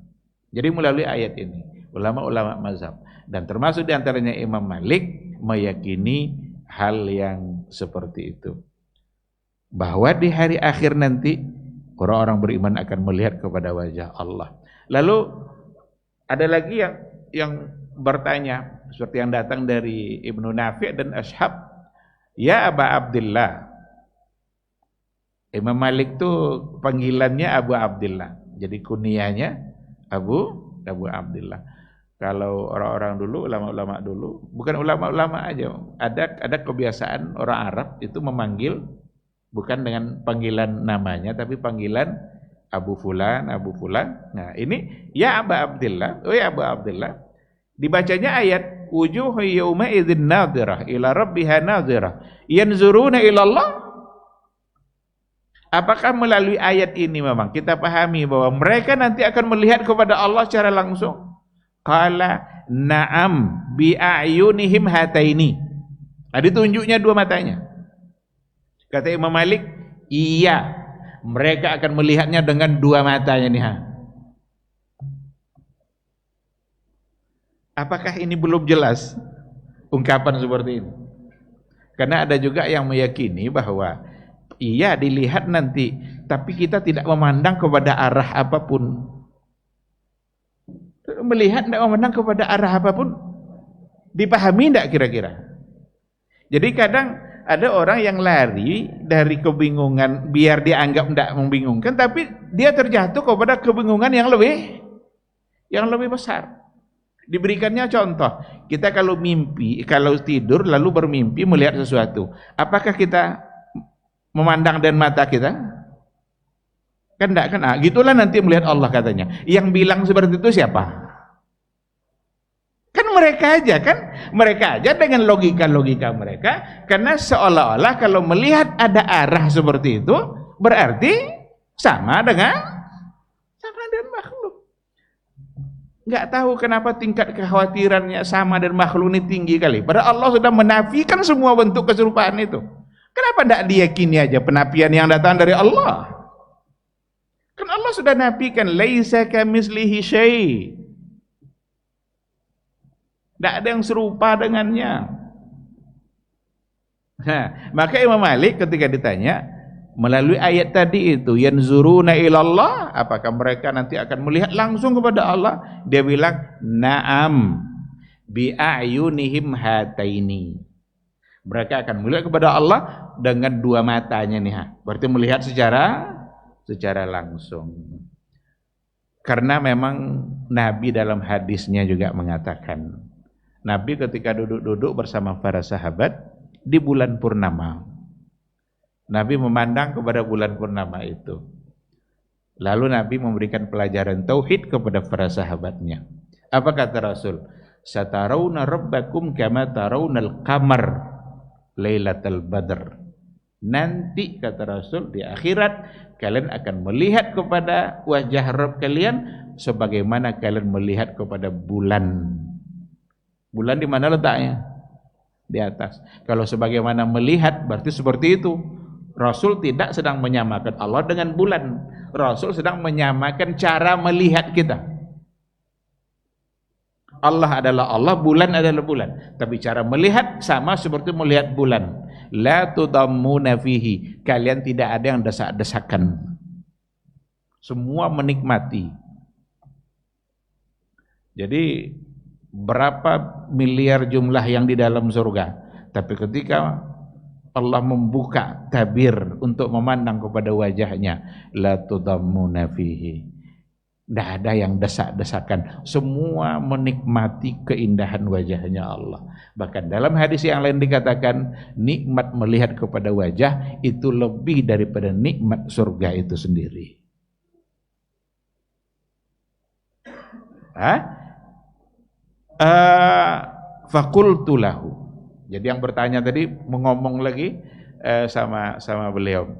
Jadi melalui ayat ini ulama-ulama mazhab dan termasuk diantaranya Imam Malik meyakini hal yang seperti itu, bahwa di hari akhir nanti orang-orang beriman akan melihat kepada wajah Allah. Lalu ada lagi yang bertanya, seperti yang datang dari Ibnu Nafi' dan Ashab, ya Aba Abdillah. Imam Malik tuh panggilannya Abu Abdillah, jadi kunyahnya Abu Abdillah. Kalau orang-orang dulu, ulama-ulama dulu, bukan ulama-ulama aja, ada kebiasaan orang Arab itu memanggil bukan dengan panggilan namanya, tapi panggilan Abu Fulan, Abu Fulan. Nah ini ya Aba Abdillah, oh ya Abu Abdillah. Dibacanya ayat wujuhu yawma idzin nadhirah ila rabbiha nadhirah yanzuruna ila Allah. Apakah melalui ayat ini memang kita pahami bahwa mereka nanti akan melihat kepada Allah secara langsung? Qala na'am bi'ayunihim hataini. Ada tunjuknya dua matanya. Kata Imam Malik, iya, mereka akan melihatnya dengan dua matanya nih. Apakah ini belum jelas ungkapan seperti ini? Karena ada juga yang meyakini bahwa iya dilihat nanti, tapi kita tidak memandang kepada arah apapun. Melihat tidak memandang kepada arah apapun, dipahami tidak kira-kira? Jadi kadang ada orang yang lari dari kebingungan biar dianggap tidak membingungkan, tapi dia terjatuh kepada kebingungan yang lebih besar. Diberikannya contoh, kita kalau mimpi, kalau tidur lalu bermimpi melihat sesuatu, apakah kita memandang dengan mata kita? Kan enggak kan? Gitulah nanti melihat Allah katanya. Yang bilang seperti itu siapa? Kan mereka aja kan? Mereka aja dengan logika-logika mereka, karena seolah-olah kalau melihat ada arah seperti itu berarti sama dengan makhluk. Enggak tahu kenapa tingkat kekhawatirannya sama dan makhluk ini tinggi kali. Padahal Allah sudah menafikan semua bentuk keserupaan itu. Kenapa tidak diyakini aja penafian yang datang dari Allah? Kan Allah sudah nafikan laisa kamitslihi syai'. Tidak ada yang serupa dengannya. Nah, maka Imam Malik ketika ditanya melalui ayat tadi itu yanzuruna ilallah, apakah mereka nanti akan melihat langsung kepada Allah? Dia bilang na'am bi'ayunihim hataini. Mereka akan melihat kepada Allah dengan dua matanya nih. Berarti melihat secara langsung. Karena memang Nabi dalam hadisnya juga mengatakan, Nabi ketika duduk-duduk bersama para sahabat di bulan purnama, Nabi memandang kepada bulan purnama itu. Lalu Nabi memberikan pelajaran tauhid kepada para sahabatnya. Apa kata Rasul? Satarawna rabbakum kama tarawnal qamar lailatul badr. Nanti kata Rasul di akhirat kalian akan melihat kepada wajah Rabb kalian sebagaimana kalian melihat kepada bulan. Bulan di mana letaknya? Di atas. Kalau sebagaimana melihat berarti seperti itu. Rasul tidak sedang menyamakan Allah dengan bulan. Rasul sedang menyamakan cara melihat kita. Allah adalah Allah, bulan adalah bulan. Tapi cara melihat sama seperti melihat bulan. La tudammuna fihi. Kalian tidak ada yang desak-desakan. Semua menikmati. Jadi berapa miliar jumlah yang di dalam surga. Tapi ketika Allah membuka tabir untuk memandang kepada wajahnya, la tudammuna fihi. Tidak ada yang desak-desakan. Semua menikmati keindahan wajahnya Allah. Bahkan dalam hadis yang lain dikatakan, nikmat melihat kepada wajah itu lebih daripada nikmat surga itu sendiri. Fakultu lahu. Jadi yang bertanya tadi mengomong lagi sama beliau,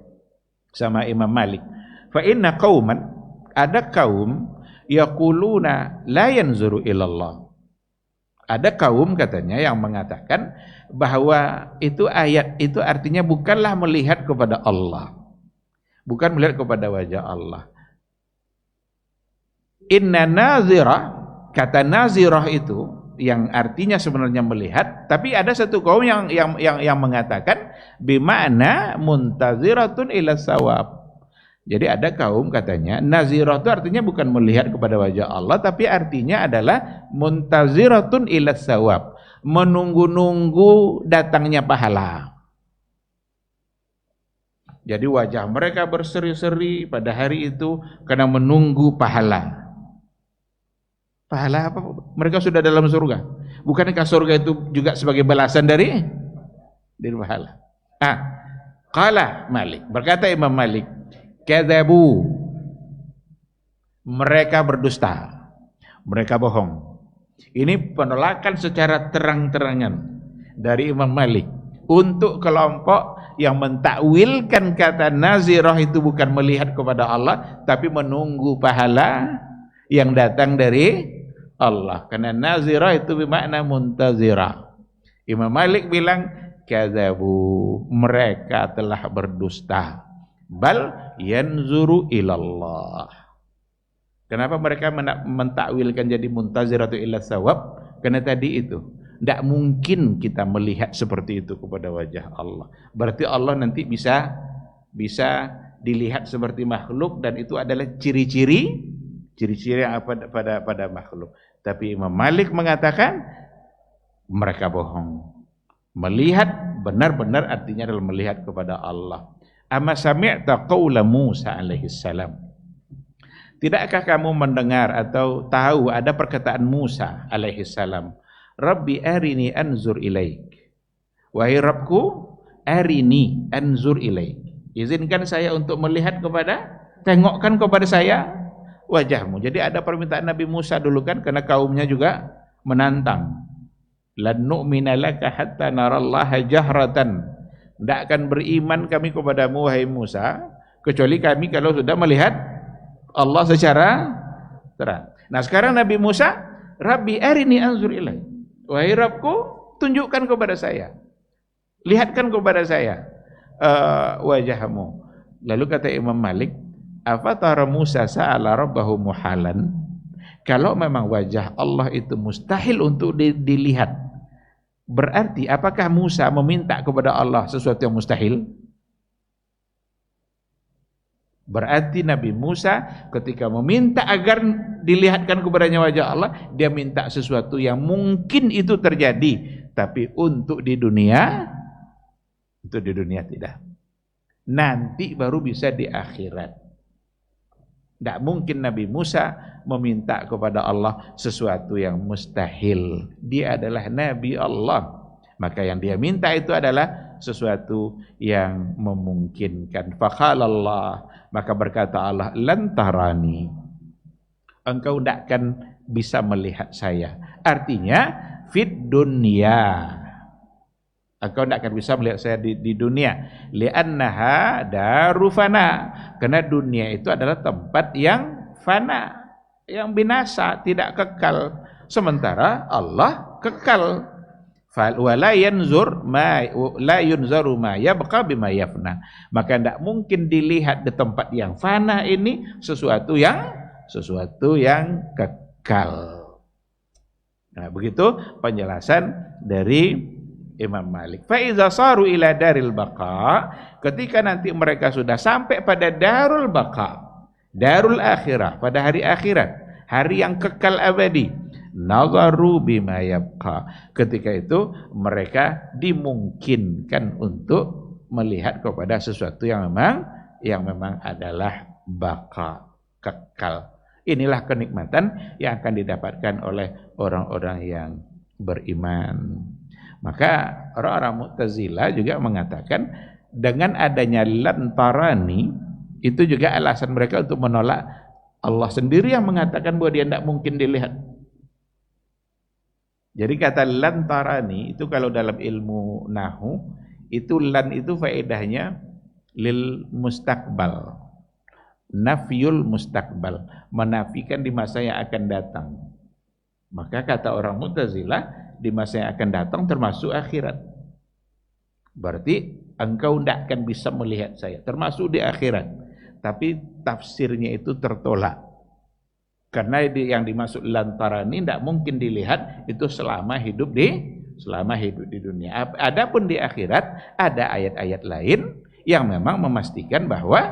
sama Imam Malik. Fa inna qauman, ada kaum yaquluna la yanzuru ilallah. Ada kaum katanya yang mengatakan bahwa itu ayat itu artinya bukanlah melihat kepada Allah. Bukan melihat kepada wajah Allah. Inna nazirah, kata nazirah itu yang artinya sebenarnya melihat, tapi ada satu kaum yang mengatakan bima'na muntaziratun ila sawab. Jadi ada kaum katanya nazirah itu artinya bukan melihat kepada wajah Allah, tapi artinya adalah muntaziratun ila sawab, menunggu-nunggu datangnya pahala. Jadi wajah mereka berseri-seri pada hari itu karena menunggu pahala. Pahala apa? Mereka sudah dalam surga. Bukankah surga itu juga sebagai balasan dari pahala? Qala Malik, berkata Imam Malik, kadzabu, mereka berdusta, mereka bohong. Ini penolakan secara terang-terangan dari Imam Malik untuk kelompok yang mentakwilkan kata nazirah itu bukan melihat kepada Allah tapi menunggu pahala yang datang dari Allah. Karena nazirah itu bermakna muntazirah. Imam Malik bilang kadzabu, mereka telah berdusta. Bal yanzuru ilallah. Kenapa mereka mentakwilkan jadi muntaziratu ila sawab? Karena tadi itu tidak mungkin kita melihat seperti itu kepada wajah Allah. Berarti Allah nanti bisa dilihat seperti makhluk dan itu adalah ciri-ciri yang pada makhluk. Tapi Imam Malik mengatakan mereka bohong. Melihat benar-benar artinya adalah melihat kepada Allah. Amma sami'ta qaula Musa alaihi salam. Tidakkah kamu mendengar atau tahu ada perkataan Musa alaihi salam? Rabbi arini anzur ilaik. Wahai Rabbku, arini anzur ilaik. Izinkan saya untuk melihat tengokkan kepada saya wajahmu. Jadi ada permintaan Nabi Musa dulu kan, karena kaumnya juga menantang. Lan nu'mina laka hatta narallaha jahratan. Tidak akan beriman kami kepadamu wahai Musa kecuali kami kalau sudah melihat Allah secara terang. Nah sekarang Nabi Musa, Rabbi arini anzur ilaik. Wahai Rabbku, tunjukkan kepada saya, lihatkan kepada saya wajahmu. Lalu kata Imam Malik, afatara Musa sa'ala rabbahu muhalan. Kalau memang wajah Allah itu mustahil untuk dilihat, berarti apakah Musa meminta kepada Allah sesuatu yang mustahil? Berarti Nabi Musa ketika meminta agar dilihatkan kepadanya wajah Allah, dia minta sesuatu yang mungkin itu terjadi, tapi untuk di dunia tidak. Nanti baru bisa di akhirat. Tidak mungkin Nabi Musa meminta kepada Allah sesuatu yang mustahil. Dia adalah Nabi Allah. Maka yang dia minta itu adalah sesuatu yang memungkinkan. Faqalallah, maka berkata Allah, lantarani, engkau tidak akan bisa melihat saya. Artinya fit dunya, engkau tidak akan bisa melihat saya di dunia. Li'annaha daru fana, karena dunia itu adalah tempat yang fana, yang binasa, tidak kekal. Sementara Allah kekal. Wala yanzur ma la yunzaru ma yabqa bima yafna. Maka tidak mungkin dilihat di tempat yang fana ini sesuatu yang kekal. Nah, begitu penjelasan dari Imam Malik. Fa iza saru ila daril baqa, ketika nanti mereka sudah sampai pada darul baqa, darul akhirah, pada hari akhirat, hari yang kekal abadi, nazaru bima yabqa. Ketika itu mereka dimungkinkan untuk melihat kepada sesuatu yang memang adalah baqa, kekal. Inilah kenikmatan yang akan didapatkan oleh orang-orang yang beriman. Maka orang-orang Mu'tazilah juga mengatakan dengan adanya lantarani itu juga alasan mereka untuk menolak Allah sendiri yang mengatakan bahwa dia tidak mungkin dilihat. Jadi kata lantarani itu kalau dalam ilmu nahu itu lan itu faedahnya lil mustaqbal, nafyul mustaqbal, menafikan di masa yang akan datang. Maka kata orang Mu'tazilah di masa yang akan datang termasuk akhirat. Berarti engkau tidak akan bisa melihat saya termasuk di akhirat. Tapi tafsirnya itu tertolak. Karena yang dimaksud lantarani tidak mungkin dilihat itu selama hidup di dunia. Adapun di akhirat ada ayat-ayat lain yang memang memastikan bahwa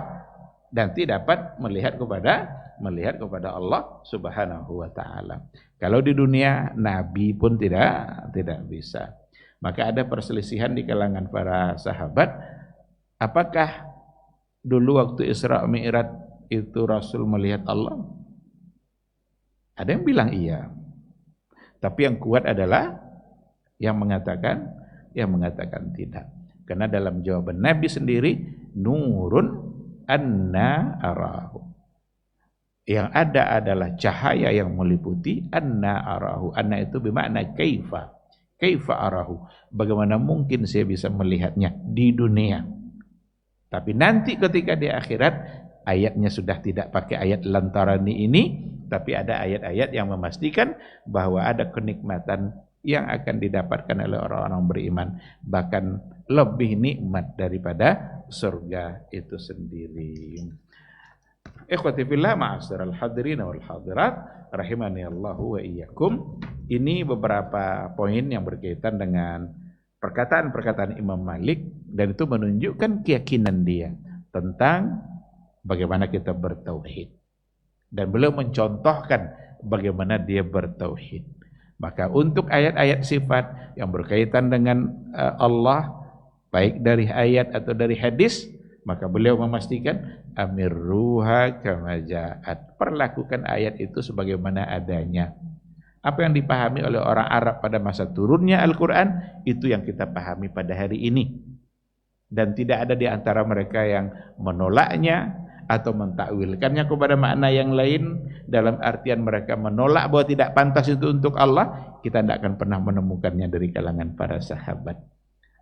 nanti dapat melihat kepada melihat kepada Allah Subhanahu wa taala. Kalau di dunia nabi pun tidak bisa. Maka ada perselisihan di kalangan para sahabat, apakah dulu waktu Isra Mi'raj itu Rasul melihat Allah? Ada yang bilang iya. Tapi yang kuat adalah yang mengatakan tidak. Karena dalam jawaban Nabi sendiri, nurun anna arahu. Yang ada adalah cahaya yang meliputi anna arahu. Anna itu bermakna kaifa. Kaifa arahu. Bagaimana mungkin saya bisa melihatnya di dunia. Tapi nanti ketika di akhirat, ayatnya sudah tidak pakai ayat lantarani ini, tapi ada ayat-ayat yang memastikan bahwa ada kenikmatan yang akan didapatkan oleh orang-orang beriman, bahkan lebih nikmat daripada surga itu sendiri. Ikhwati fillah, ma'asyiral hadirin wal hadirat, rahimani Allah wa iyyakum. Ini beberapa poin yang berkaitan dengan perkataan-perkataan Imam Malik, dan itu menunjukkan keyakinan dia tentang bagaimana kita bertauhid. Dan beliau mencontohkan bagaimana dia bertauhid. Maka untuk ayat-ayat sifat yang berkaitan dengan Allah, baik dari ayat atau dari hadis, maka beliau memastikan amirruha kama ja'at. Perlakukan ayat itu sebagaimana adanya. Apa yang dipahami oleh orang Arab pada masa turunnya Al-Quran, itu yang kita pahami pada hari ini. Dan tidak ada di antara mereka yang menolaknya atau mentakwilkannya kepada makna yang lain, dalam artian mereka menolak bahwa tidak pantas itu untuk Allah. Kita tidak akan pernah menemukannya dari kalangan para sahabat.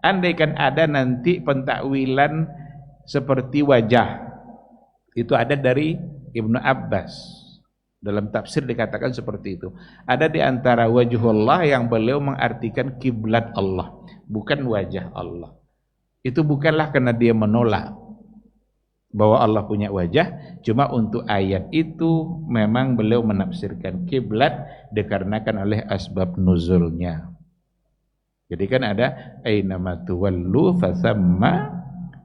Andaikan ada nanti pentakwilan seperti wajah, itu ada dari Ibnu Abbas. Dalam tafsir dikatakan seperti itu. Ada di antara wajhullah yang beliau mengartikan kiblat Allah, bukan wajah Allah. Itu bukanlah karena dia menolak bahwa Allah punya wajah, cuma untuk ayat itu memang beliau menafsirkan kiblat dikarenakan oleh asbab nuzulnya. Jadi kan ada ainama tuwallu fasamma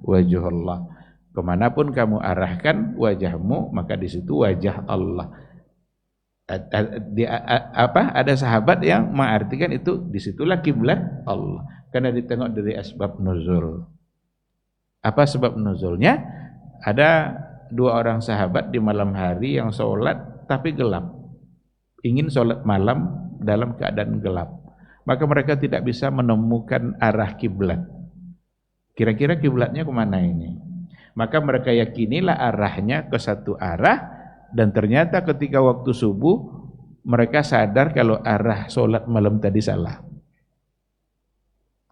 wajhullah. Kemanapun kamu arahkan wajahmu, maka di situ wajah Allah. Ada sahabat yang mengartikan itu disitulah kiblat Allah, karena ditengok dari asbab nuzul. Apa sebab nuzulnya? Ada dua orang sahabat di malam hari yang sholat tapi gelap, ingin sholat malam dalam keadaan gelap, maka mereka tidak bisa menemukan arah kiblat. Kira-kira kiblatnya kemana ini? Maka mereka yakinilah arahnya ke satu arah. Dan ternyata ketika waktu subuh mereka sadar kalau arah sholat malam tadi salah.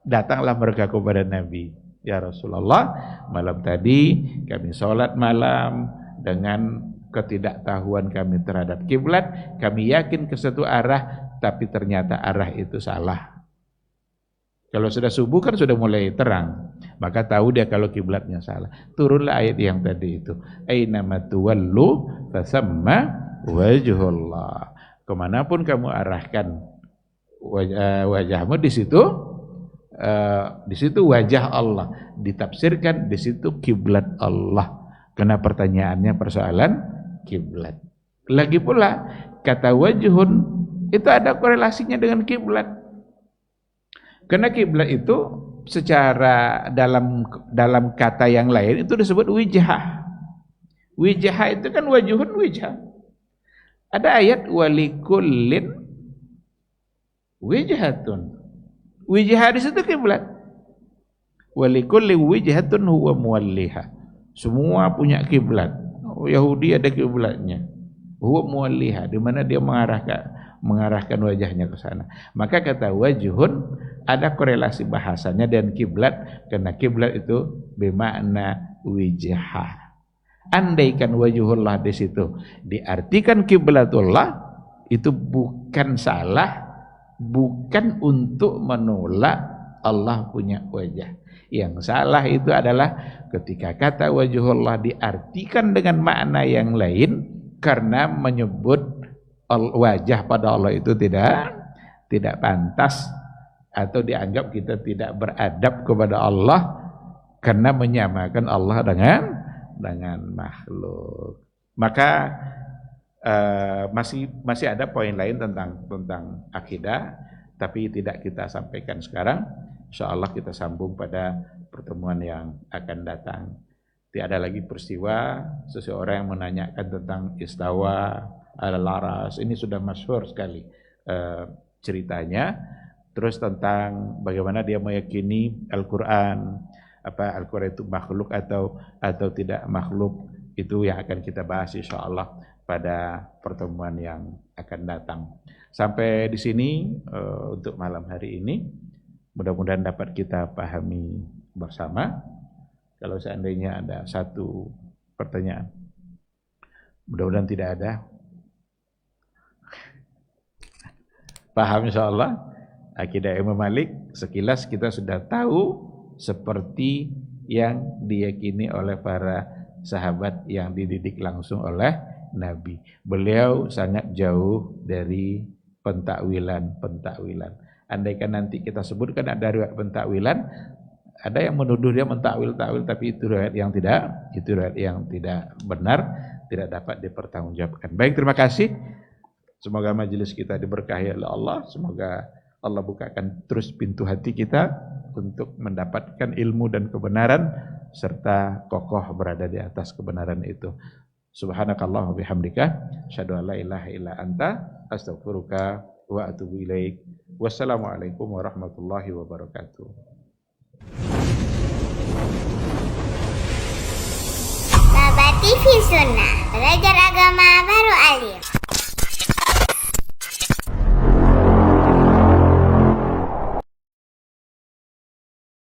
Datanglah mereka kepada Nabi, ya Rasulullah, malam tadi kami sholat malam dengan ketidaktahuan kami terhadap kiblat. Kami yakin ke satu arah, tapi ternyata arah itu salah. Kalau sudah subuh kan sudah mulai terang, maka tahu dia kalau kiblatnya salah. Turunlah ayat yang tadi itu, ainama tuwallu fasamma wajhullah. Kemanapun kamu arahkan wajahmu, di situ wajah Allah. Ditafsirkan di situ kiblat Allah. Karena pertanyaannya persoalan kiblat. Lagi pula kata wajhun itu ada korelasinya dengan kiblat. Karena kiblat itu secara dalam kata yang lain itu disebut wijhah. Wijhah itu kan wajhun wijhah. Ada ayat walikullin wijhatun. Wijhah di situ kiblat. Walikulli wijhatun huwa muwalliha. Semua punya kiblat. Yahudi ada kiblatnya. Huwa muwalliha, di mana dia mengarahkan wajahnya ke sana. Maka kata wajhun ada korelasi bahasanya dan kiblat, karena kiblat itu bermakna wijhah. Andaikan wajhullah di situ diartikan kiblatullah, itu bukan salah, bukan untuk menolak Allah punya wajah. Yang salah itu adalah ketika kata wajhullah diartikan dengan makna yang lain, karena menyebut wajah pada Allah itu tidak pantas, atau dianggap kita tidak beradab kepada Allah karena menyamakan Allah dengan makhluk. Maka masih ada poin lain tentang akidah, tapi tidak kita sampaikan sekarang. Insyaallah kita sambung pada pertemuan yang akan datang. Tiada lagi peristiwa seseorang yang menanyakan tentang istawa al-aras. Ini sudah masyhur sekali ceritanya. Terus tentang bagaimana dia meyakini Al-Qur'an, apa Al-Qur'an itu makhluk atau tidak makhluk, itu yang akan kita bahas insyaallah pada pertemuan yang akan datang. Sampai di sini untuk malam hari ini, mudah-mudahan dapat kita pahami bersama. Kalau seandainya ada satu pertanyaan, mudah-mudahan tidak ada. Paham insyaallah akidah Imam Malik, sekilas kita sudah tahu seperti yang diyakini oleh para sahabat yang dididik langsung oleh Nabi. Beliau sangat jauh dari pentakwilan. Andaikan nanti kita sebutkan ada riwayat pentakwilan, ada yang menuduh dia mentakwil, tapi itu riwayat yang tidak benar, tidak dapat dipertanggungjawabkan. Baik, terima kasih. Semoga majelis kita diberkahi oleh Allah. Semoga Allah bukakan terus pintu hati kita untuk mendapatkan ilmu dan kebenaran, serta kokoh berada di atas kebenaran itu. Subhanakallah wa bihamdika asyhadu an la ilaha illa anta astaghfiruka wa atubu ilaik. Wassalamualaikum warahmatullahi wabarakatuh. Baba TV Sunnah, belajar agama baru.